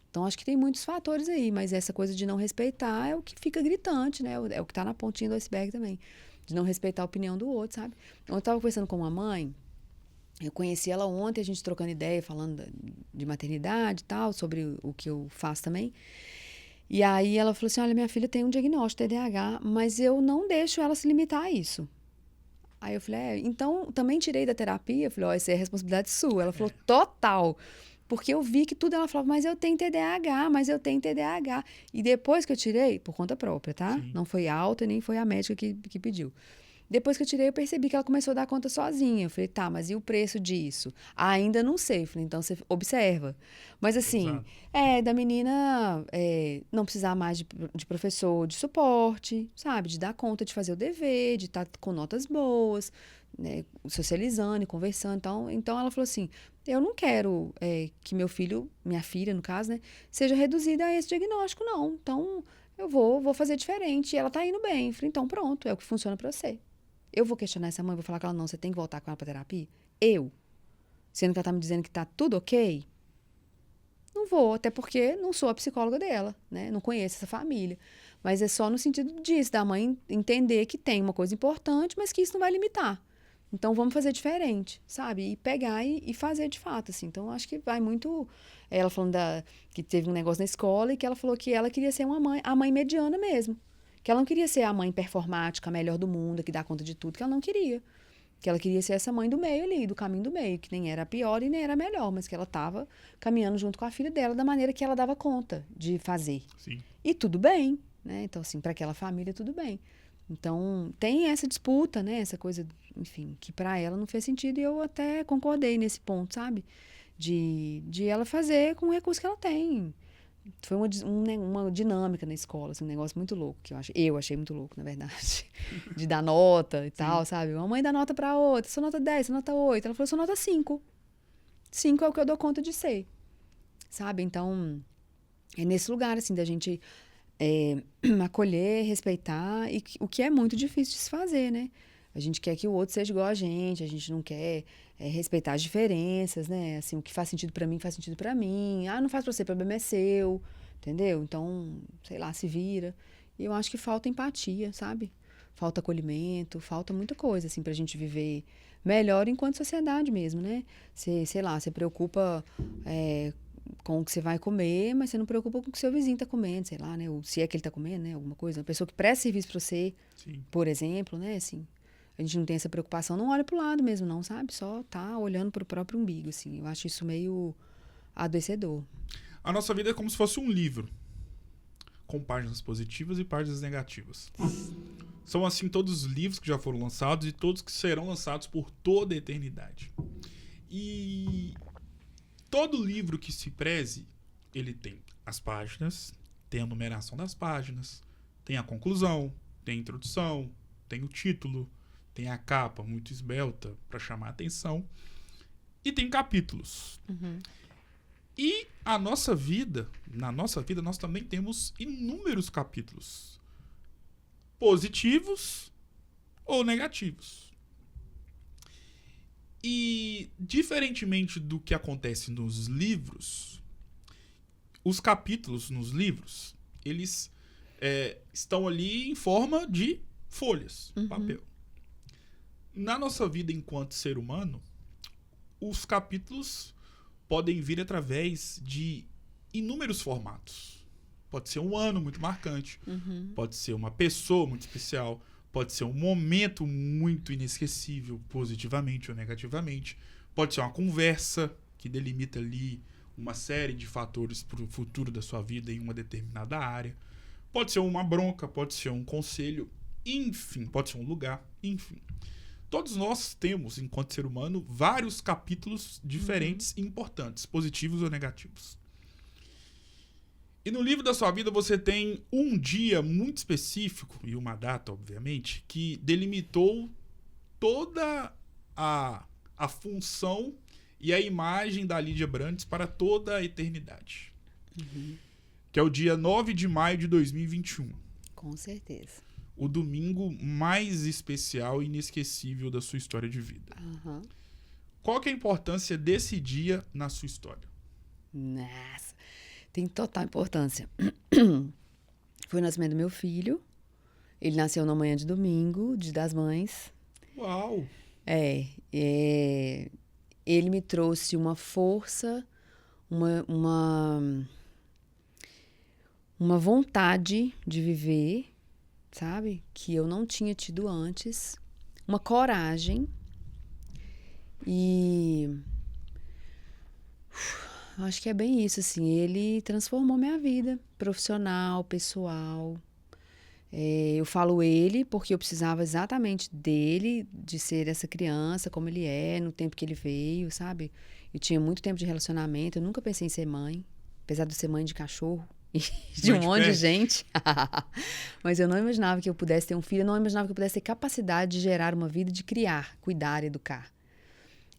Então, acho que tem muitos fatores aí, mas essa coisa de não respeitar é o que fica gritante, né? É o que tá na pontinha do iceberg também. De não respeitar a opinião do outro, sabe? Eu estava conversando com uma mãe... Eu conheci ela ontem, a gente trocando ideia, falando de maternidade e tal, sobre o que eu faço também. E aí ela falou assim, olha, minha filha tem um diagnóstico de TDAH, mas eu não deixo ela se limitar a isso. Aí eu falei, então também tirei da terapia. Eu falei, ó, isso é responsabilidade sua. Ela falou, total. Porque eu vi que tudo ela falava, mas eu tenho TDAH, mas eu tenho TDAH. E depois que eu tirei, por conta própria, tá? Sim. Não foi alta, nem foi a médica que pediu. Depois que eu tirei, eu percebi que ela começou a dar conta sozinha. Eu falei, tá, mas e o preço disso? Ainda não sei. Eu falei, então você observa. Mas assim, Exato. da menina não precisar mais de professor de suporte, sabe? De dar conta de fazer o dever, de estar com notas boas, né? Socializando e conversando. Então ela falou assim, eu não quero que meu filho, minha filha, no caso, né? Seja reduzida a esse diagnóstico, não. Então, eu vou fazer diferente. E ela tá indo bem. Eu falei, então pronto, é o que funciona pra você. Eu vou questionar essa mãe, vou falar com ela, não, você tem que voltar com ela pra terapia? Eu? Sendo que ela tá me dizendo que tá tudo ok? Não vou, até porque não sou a psicóloga dela, né? Não conheço essa família. Mas é só no sentido disso, da mãe entender que tem uma coisa importante, mas que isso não vai limitar. Então, vamos fazer diferente, sabe? E pegar e fazer de fato, assim. Então, acho que vai muito... Ela falando que teve um negócio na escola e que ela falou que ela queria ser a mãe mediana mesmo. Que ela não queria ser a mãe performática, a melhor do mundo, que dá conta de tudo, que ela não queria. Que ela queria ser essa mãe do meio ali, do caminho do meio, que nem era a pior e nem era a melhor, mas que ela estava caminhando junto com a filha dela da maneira que ela dava conta de fazer. Sim. E tudo bem, né? Então, assim, para aquela família, tudo bem. Então, tem essa disputa, né? Essa coisa, enfim, que para ela não fez sentido e eu até concordei nesse ponto, sabe? De ela fazer com o recurso que ela tem. Foi uma dinâmica na escola, assim, um negócio muito louco, que eu achei muito louco, na verdade. De dar nota e tal, sabe? Uma mãe dá nota pra outra, sou nota 10, sou nota 8. Ela falou, sou nota 5. 5 é o que eu dou conta de ser, sabe? Então, é nesse lugar, assim, da gente acolher, respeitar, o que é muito difícil de se fazer, né? A gente quer que o outro seja igual a gente não quer respeitar as diferenças, né? Assim, o que faz sentido pra mim, faz sentido pra mim. Ah, não faz pra você, o problema é seu, entendeu? Então, sei lá, se vira. E eu acho que falta empatia, sabe? Falta acolhimento, falta muita coisa, assim, pra gente viver melhor enquanto sociedade mesmo, né? Você, sei lá, você preocupa com o que você vai comer, mas você não preocupa com o que seu vizinho tá comendo, sei lá, né? Ou se é que ele tá comendo, né? Alguma coisa. Uma pessoa que presta serviço pra você, Sim. por exemplo, né? Assim, a gente não tem essa preocupação, não olha pro lado mesmo, não, sabe? Só tá olhando pro próprio umbigo, assim. Eu acho isso meio adoecedor. A nossa vida é como se fosse um livro, com páginas positivas e páginas negativas. São assim todos os livros que já foram lançados e todos que serão lançados por toda a eternidade. E todo livro que se preze, ele tem as páginas, tem a numeração das páginas, tem a conclusão, tem a introdução, tem o título, tem a capa muito esbelta para chamar a atenção e tem capítulos. Uhum. E na nossa vida, nós também temos inúmeros capítulos, positivos ou negativos. E, diferentemente do que acontece nos livros, os capítulos nos livros, eles estão ali em forma de folhas, papel. Na nossa vida enquanto ser humano, os capítulos podem vir através de inúmeros formatos. Pode ser um ano muito marcante, pode ser uma pessoa muito especial, pode ser um momento muito inesquecível, positivamente ou negativamente, pode ser uma conversa que delimita ali uma série de fatores para o futuro da sua vida em uma determinada área, pode ser uma bronca, pode ser um conselho, enfim, pode ser um lugar, enfim. Todos nós temos, enquanto ser humano, vários capítulos diferentes e importantes, positivos ou negativos. E no livro da sua vida você tem um dia muito específico, e uma data, obviamente, que delimitou toda a função e a imagem da Lídia Brandes para toda a eternidade. Que é o dia 9 de maio de 2021. Com certeza. O domingo mais especial e inesquecível da sua história de vida. Qual que é a importância desse dia na sua história? Nossa, tem total importância. Foi o nascimento do meu filho. Ele nasceu na manhã de domingo, Dia das Mães. Uau! ele me trouxe uma força, uma vontade de viver, sabe? Que eu não tinha tido antes. Uma coragem. E acho que é bem isso, assim. Ele transformou minha vida profissional, pessoal. Eu falo ele porque eu precisava exatamente dele, de ser essa criança como ele é, no tempo que ele veio, sabe? Eu tinha muito tempo de relacionamento, eu nunca pensei em ser mãe, apesar de ser mãe de cachorro e de um monte de gente. Mas eu não imaginava que eu pudesse ter um filho, eu não imaginava que eu pudesse ter capacidade de gerar uma vida, de criar, cuidar, educar.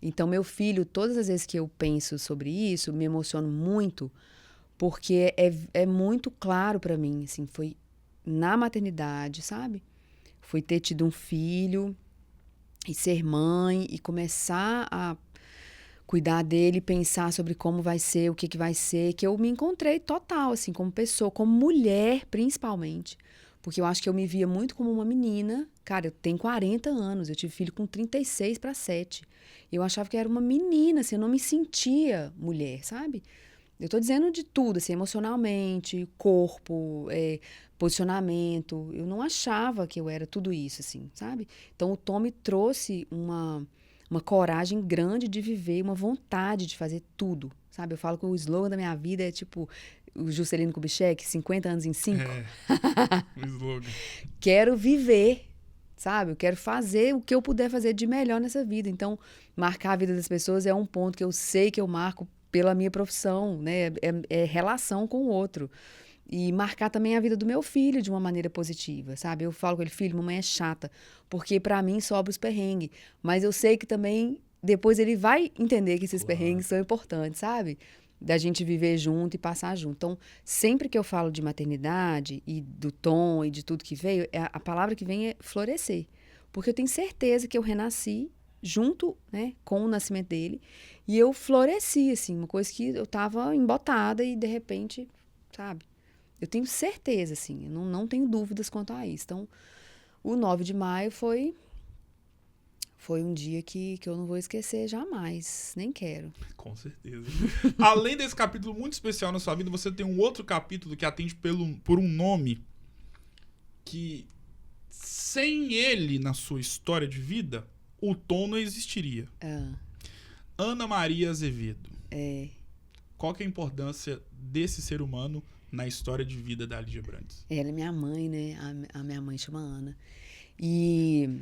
Então, meu filho, todas as vezes que eu penso sobre isso, me emociono muito, porque é muito claro para mim, assim, foi na maternidade, sabe? Foi ter tido um filho e ser mãe e começar a cuidar dele, pensar sobre como vai ser, o que vai ser, que eu me encontrei total, assim, como pessoa, como mulher, principalmente. Porque eu acho que eu me via muito como uma menina. Cara, eu tenho 40 anos, eu tive filho com 36 para 7. Eu achava que eu era uma menina, assim, eu não me sentia mulher, sabe? Eu tô dizendo de tudo, assim, emocionalmente, corpo, posicionamento. Eu não achava que eu era tudo isso, assim, sabe? Então, o Tom me trouxe uma coragem grande de viver, uma vontade de fazer tudo, sabe? Eu falo que o slogan da minha vida é tipo o Juscelino Kubitschek, 50 anos em 5. O slogan. Quero viver, sabe? Eu quero fazer o que eu puder fazer de melhor nessa vida. Então, marcar a vida das pessoas é um ponto que eu sei que eu marco pela minha profissão, né? É relação com o outro. E marcar também a vida do meu filho de uma maneira positiva, sabe? Eu falo com ele, filho, mamãe é chata, porque pra mim sobra os perrengues. Mas eu sei que também depois ele vai entender que esses perrengues são importantes, sabe? Da gente viver junto e passar junto. Então, sempre que eu falo de maternidade e do Tom e de tudo que veio, a palavra que vem é florescer. Porque eu tenho certeza que eu renasci junto, né, com o nascimento dele. E eu floresci, assim, uma coisa que eu tava embotada e, de repente, sabe? Eu tenho certeza, assim, eu não tenho dúvidas quanto a isso. Então, o 9 de maio foi um dia que eu não vou esquecer jamais, nem quero. Com certeza. Além desse capítulo muito especial na sua vida, você tem um outro capítulo que atende por um nome que, sem ele na sua história de vida, o Tom não existiria. Ana Maria Azevedo. Qual que é a importância desse ser humano na história de vida da Lígia Brandes? Ela é minha mãe, né? A minha mãe chama Ana. E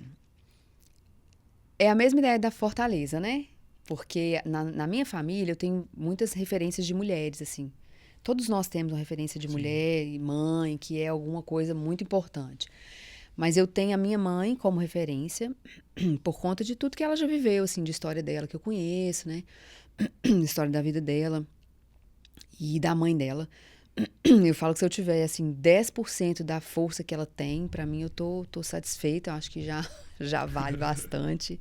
é a mesma ideia da fortaleza, né? Porque na minha família eu tenho muitas referências de mulheres, assim. Todos nós temos uma referência de mulher e mãe, que é alguma coisa muito importante. Mas eu tenho a minha mãe como referência por conta de tudo que ela já viveu, assim, de história dela, que eu conheço, né? História da vida dela e da mãe dela. Eu falo que se eu tiver, assim, 10% da força que ela tem, pra mim eu tô satisfeita, eu acho que já vale bastante.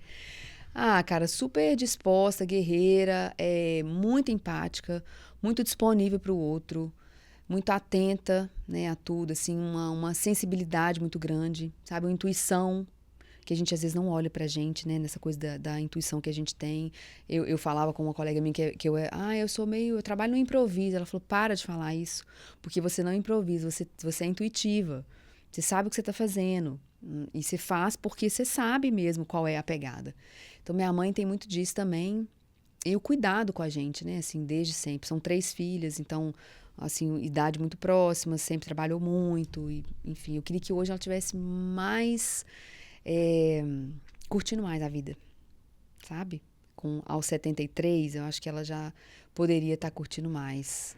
Cara, super disposta, guerreira, muito empática, muito disponível pro outro, muito atenta, né, a tudo, assim, uma sensibilidade muito grande, sabe? Uma intuição que a gente às vezes não olha pra gente, né, nessa coisa da intuição que a gente tem. Eu falava com uma colega minha que eu trabalho no improviso. Ela falou, para de falar isso, porque você não improvisa, você é intuitiva. Você sabe o que você tá fazendo. E você faz porque você sabe mesmo qual é a pegada. Então, minha mãe tem muito disso também. E o cuidado com a gente, né, assim, desde sempre. São 3 filhas, então, assim, idade muito próxima, sempre trabalhou muito. E, enfim, eu queria que hoje ela tivesse mais... curtindo mais a vida, sabe? Aos 73, eu acho que ela já poderia estar curtindo mais.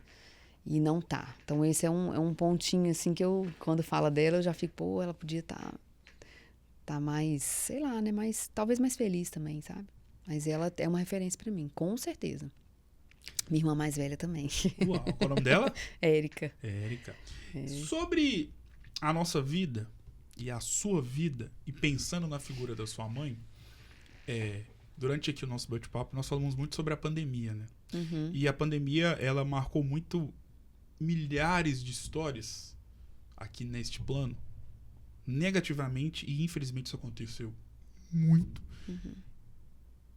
E não tá. Então, esse é um pontinho, assim, que eu, quando fala dela, eu já fico, pô, ela podia estar mais, sei lá, né? Talvez mais feliz também, sabe? Mas ela é uma referência pra mim, com certeza. Minha irmã mais velha também. Uau, qual é o nome dela? Érica. Sobre a nossa vida e a sua vida, e pensando na figura da sua mãe, durante aqui o nosso bate-papo, nós falamos muito sobre a pandemia, né? Uhum. E a pandemia, ela marcou muito milhares de histórias aqui neste plano, negativamente, e infelizmente isso aconteceu muito. Uhum.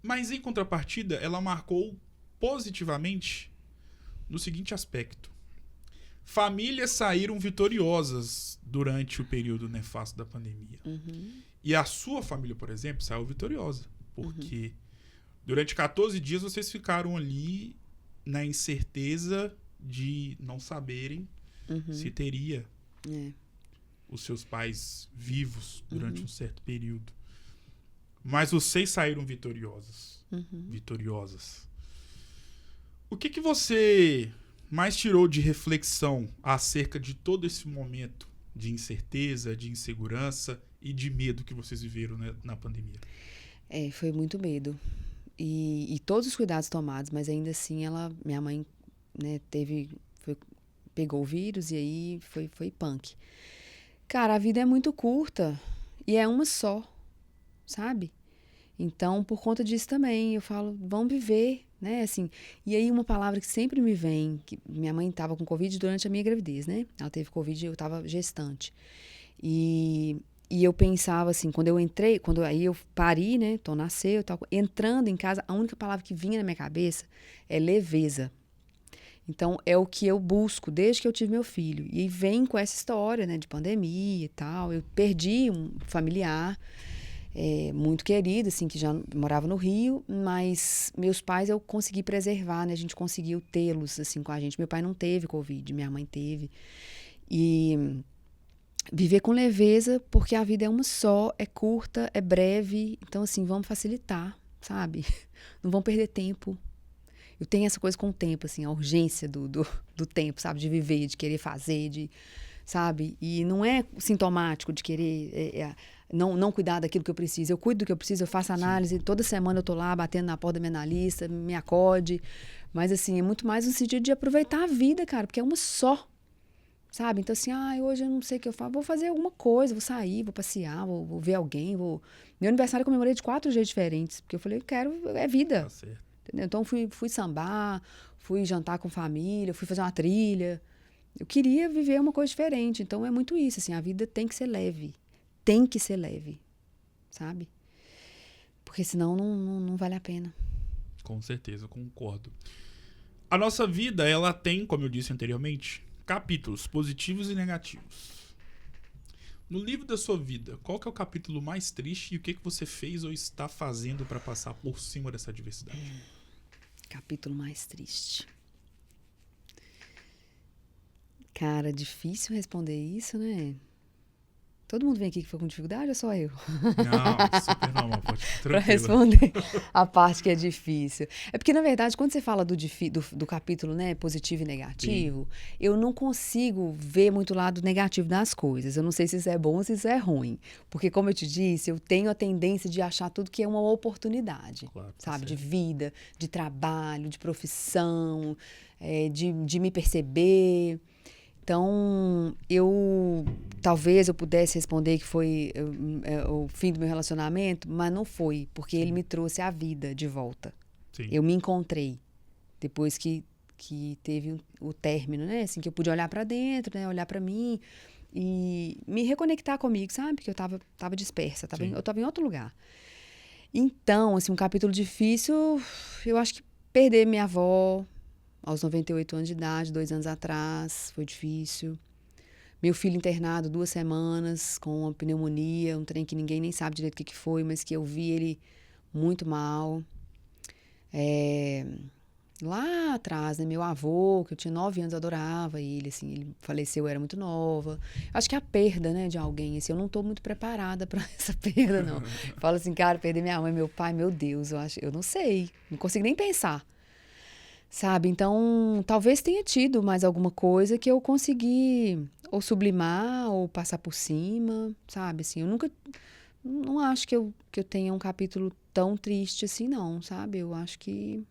Mas, em contrapartida, ela marcou positivamente no seguinte aspecto. Famílias saíram vitoriosas durante o período nefasto da pandemia. E a sua família, por exemplo, saiu vitoriosa. Porque durante 14 dias vocês ficaram ali na incerteza de não saberem se teria os seus pais vivos durante um certo período. Mas vocês saíram vitoriosas. O que você mais tirou de reflexão acerca de todo esse momento de incerteza, de insegurança e de medo que vocês viveram, né, na pandemia? Foi muito medo. E todos os cuidados tomados, mas ainda assim minha mãe, né, pegou o vírus e aí foi punk. Cara, a vida é muito curta e é uma só, sabe? Então, por conta disso também, eu falo, vamos viver, né, assim. E aí uma palavra que sempre me vem, que minha mãe estava com Covid durante a minha gravidez, né? Ela teve Covid e eu estava gestante. E eu pensava assim, aí eu pari, né, nasceu e tal, entrando em casa, a única palavra que vinha na minha cabeça é leveza. Então, é o que eu busco desde que eu tive meu filho. E vem com essa história, né, de pandemia e tal. Eu perdi um familiar muito querido, assim, que já morava no Rio, mas meus pais eu consegui preservar, né? A gente conseguiu tê-los, assim, com a gente. Meu pai não teve Covid, minha mãe teve. E viver com leveza, porque a vida é uma só, é curta, é breve. Então, assim, vamos facilitar, sabe? Não vamos perder tempo. Eu tenho essa coisa com o tempo, assim, a urgência do tempo, sabe? De viver, de querer fazer, sabe? E não é sintomático de querer não cuidar daquilo que eu preciso. Eu cuido do que eu preciso, eu faço análise. Sim. Toda semana eu tô lá batendo na porta da minha analista, me acode. Mas, assim, é muito mais no sentido de aproveitar a vida, cara, porque é uma só, sabe? Então, assim, hoje eu não sei o que eu faço. Vou fazer alguma coisa, vou sair, vou passear, vou ver alguém, Meu aniversário eu comemorei de 4 jeitos diferentes, porque eu falei, é vida. Tá certo. Entendeu? Então, fui sambar, fui jantar com família, fui fazer uma trilha. Eu queria viver uma coisa diferente. Então, é muito isso, assim, a vida tem que ser leve. Tem que ser leve, sabe? Porque senão não vale a pena. Com certeza, concordo. A nossa vida, ela tem, como eu disse anteriormente, capítulos positivos e negativos. No livro da sua vida, qual que é o capítulo mais triste e o que você fez ou está fazendo para passar por cima dessa adversidade? Capítulo mais triste. Cara, difícil responder isso, né? Todo mundo vem aqui que foi com dificuldade ou só eu? Não, super normal, pode ficar tranquila. Para responder a parte que é difícil. É porque, na verdade, quando você fala do capítulo, né, positivo e negativo, sim, eu não consigo ver muito o lado negativo das coisas. Eu não sei se isso é bom ou se isso é ruim. Porque, como eu te disse, eu tenho a tendência de achar tudo que é uma oportunidade, claro, sabe? De vida, de trabalho, de profissão, de me perceber. Então, talvez eu pudesse responder que foi o fim do meu relacionamento, mas não foi, porque ele me trouxe a vida de volta. Sim. Eu me encontrei depois que teve o término, né? Assim, que eu pude olhar para dentro, né? Olhar para mim e me reconectar comigo, sabe? Porque eu tava dispersa, eu tava em outro lugar. Então, assim, um capítulo difícil, eu acho que perder minha avó aos 98 anos de idade, 2 anos atrás, foi difícil. Meu filho internado 2 semanas com uma pneumonia, um trem que ninguém nem sabe direito o que foi, mas que eu vi ele muito mal. Lá atrás, né, meu avô, que eu tinha 9 anos, eu adorava ele, assim, ele faleceu, eu era muito nova. Acho que a perda, né, de alguém, assim, eu não estou muito preparada para essa perda, não. Falo assim, cara, perder minha mãe, meu pai, meu Deus, eu não sei, não consigo nem pensar. Sabe? Então, talvez tenha tido mais alguma coisa que eu consegui ou sublimar ou passar por cima, sabe? Assim, eu não acho que eu tenha um capítulo tão triste assim, não, sabe? Eu acho que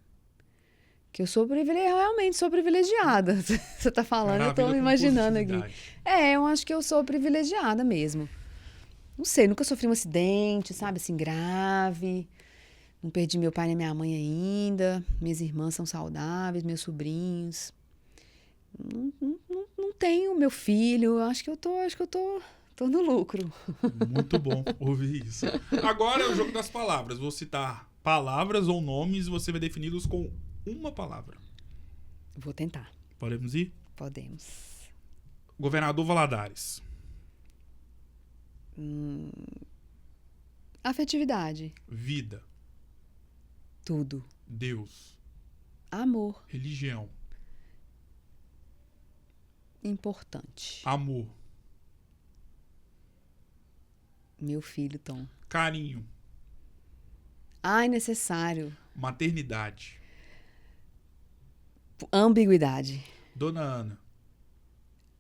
eu realmente sou privilegiada. Você tá falando, eu tô me imaginando aqui. Eu acho que eu sou privilegiada mesmo. Não sei, nunca sofri um acidente, sabe? Assim, grave. Não perdi meu pai nem minha mãe ainda. Minhas irmãs são saudáveis, meus sobrinhos. Não tenho meu filho. Acho que eu tô no lucro. Muito bom ouvir isso. Agora é o jogo das palavras. Vou citar palavras ou nomes, você vai defini-los com uma palavra. Vou tentar. Podemos ir? Podemos. Governador Valadares. Afetividade. Vida. Tudo. Deus. Amor. Religião. Importante. Amor. Meu filho, Tom. Carinho. Ai, necessário. Maternidade. Ambiguidade. Dona Ana.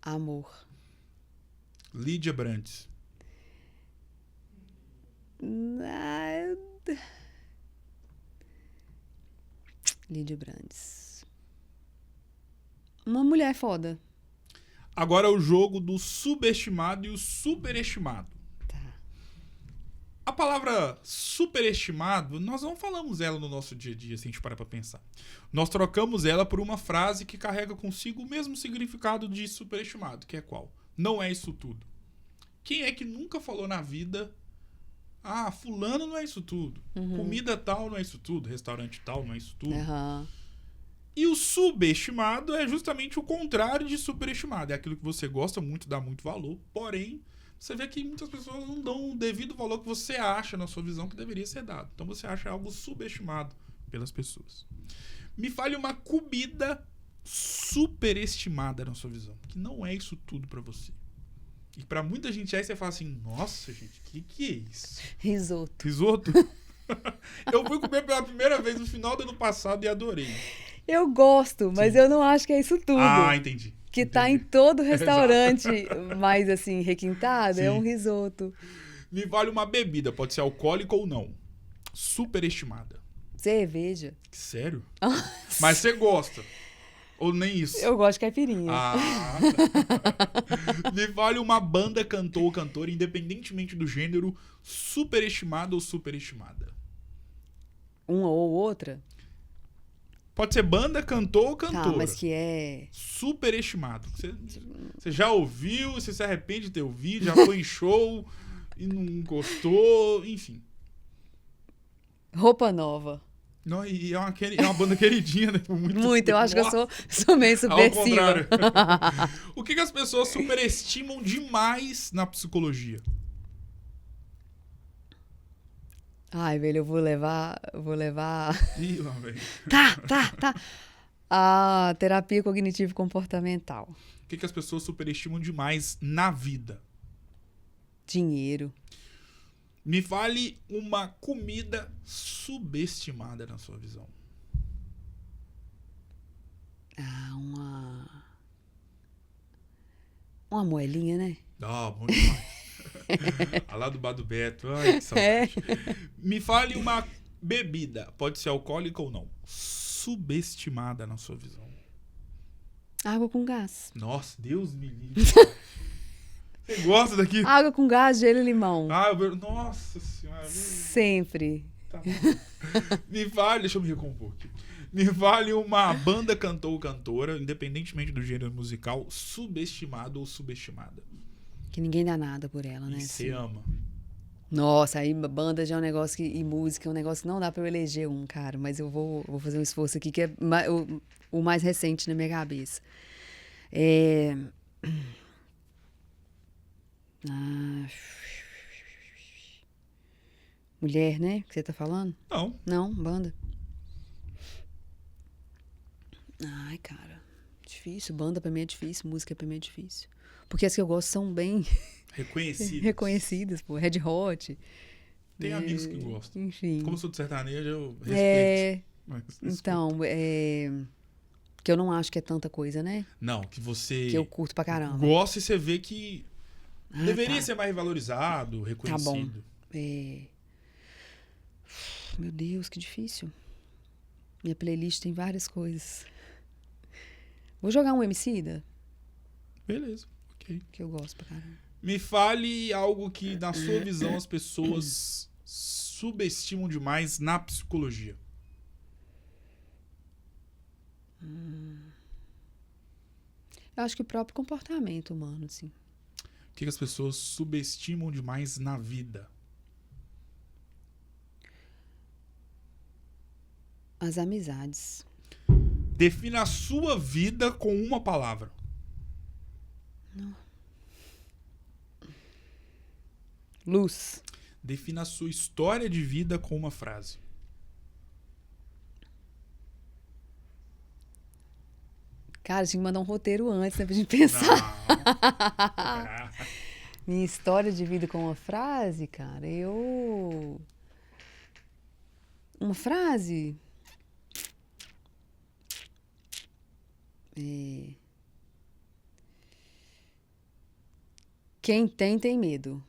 Amor. Lídia Brandes. Lídia Brandes. Uma mulher foda. Agora é o jogo do subestimado e o superestimado. Tá. A palavra superestimado, nós não falamos ela no nosso dia a dia, se a gente parar pra pensar. Nós trocamos ela por uma frase que carrega consigo o mesmo significado de superestimado, que é qual? Não é isso tudo. Quem é que nunca falou na vida: ah, fulano não é isso tudo. Comida tal não é isso tudo. Restaurante tal não é isso tudo. E o subestimado é justamente o contrário de superestimado. É aquilo que você gosta muito, dá muito valor. Porém, você vê que muitas pessoas não dão o devido valor que você acha na sua visão que deveria ser dado. Então você acha algo subestimado pelas pessoas. Me fale uma comida superestimada na sua visão, que não é isso tudo pra você. E pra muita gente aí você fala assim: nossa, gente, que é isso? Risoto. Risoto? Eu fui comer pela primeira vez no final do ano passado e adorei. Eu gosto, mas eu não acho que é isso tudo. Ah, entendi. Que tá em todo restaurante mais assim, requintado, é um risoto. Me vale uma bebida, pode ser alcoólica ou não. Superestimada. Cerveja. Sério? Mas você gosta? Ou nem isso? Eu gosto de caipirinha. Ah, tá. Me vale uma banda, cantor ou cantora, independentemente do gênero, superestimada ou superestimada. Uma ou outra? Pode ser banda, cantor ou cantora. Tá, mas que é... Superestimado. Você já ouviu, você se arrepende de ter ouvido, já foi em show e não gostou, enfim. Roupa Nova. Não, e é uma banda queridinha, né? Muito, eu acho que eu sou meio subversiva. Ao contrário. O que as pessoas superestimam demais na psicologia? Ai, velho, eu vou levar... Ih, lá, velho. Tá. A terapia cognitivo-comportamental. O que as pessoas superestimam demais na vida? Dinheiro. Me fale uma comida subestimada na sua visão. Uma moelinha, né? Ah, bom demais. A lá do Bar do Beto. Ai, que saudade. Me fale uma bebida, pode ser alcoólica ou não, subestimada na sua visão. Água com gás. Nossa, Deus me livre. Você gosta daqui? Água com gás, gelo e limão. Nossa senhora. Sempre. Tá. Me vale, deixa eu me recompor aqui. Me vale uma banda, cantor ou cantora, independentemente do gênero musical, subestimada ou subestimada. Que ninguém dá nada por ela, né? E você ama. Nossa, aí banda já é um negócio que, e música é um negócio que não dá pra eu eleger um, cara. Mas eu vou fazer um esforço aqui, que é o mais recente na minha cabeça. Mulher, né? Que você tá falando? Não. Não, banda. Ai, cara. Difícil. Banda pra mim é difícil. Música pra mim é difícil. Porque as que eu gosto são bem... reconhecidas, pô. Red Hot. Tem amigos que gostam. Enfim. Como eu sou de sertanejo, eu respeito. Então, que eu não acho que é tanta coisa, né? Não, que você... Que eu curto pra caramba. Gosta e você vê que deveria ser mais valorizado, reconhecido. Tá bom. Meu Deus, que difícil. Minha playlist tem várias coisas. Vou jogar um Emicida. Beleza, ok. Que eu gosto pra caramba. Me fale algo que, na sua visão, as pessoas subestimam demais na psicologia. Eu acho que o próprio comportamento humano, assim. O que as pessoas subestimam demais na vida? As amizades. Defina a sua vida com uma palavra. Luz. Defina a sua história de vida com uma frase. Cara, tinha que mandar um roteiro antes, né, pra gente pensar. Minha história de vida com uma frase, cara, Uma frase? Quem tem medo.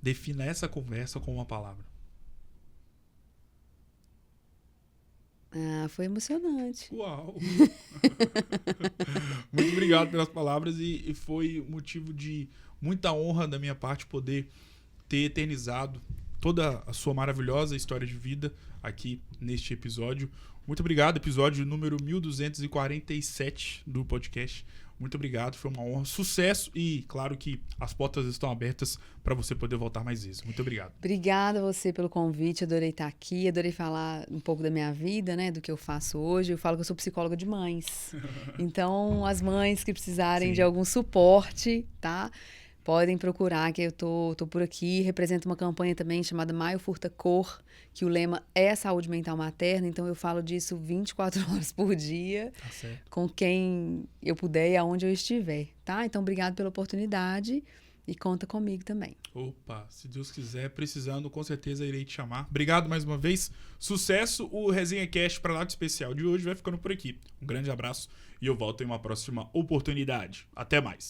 Defina essa conversa com uma palavra. Foi emocionante. Uau! Muito obrigado pelas palavras e foi motivo de muita honra da minha parte poder ter eternizado toda a sua maravilhosa história de vida aqui neste episódio. Muito obrigado, episódio número 1247 do podcast. Muito obrigado, foi uma honra, sucesso e claro que as portas estão abertas para você poder voltar mais vezes. Muito obrigado. Obrigada a você pelo convite, adorei estar aqui, adorei falar um pouco da minha vida, né, do que eu faço hoje. Eu falo que eu sou psicóloga de mães, então as mães que precisarem de algum suporte, tá? Podem procurar, que eu tô por aqui. Represento uma campanha também chamada Maio Furta Cor, que o lema é saúde mental materna, então eu falo disso 24 horas por dia, com quem eu puder e aonde eu estiver, tá? Então, obrigado pela oportunidade e conta comigo também. Opa, se Deus quiser, precisando, com certeza irei te chamar. Obrigado mais uma vez, sucesso. O Resenha Cast para lá de especial de hoje vai ficando por aqui. Um grande abraço e eu volto em uma próxima oportunidade. Até mais.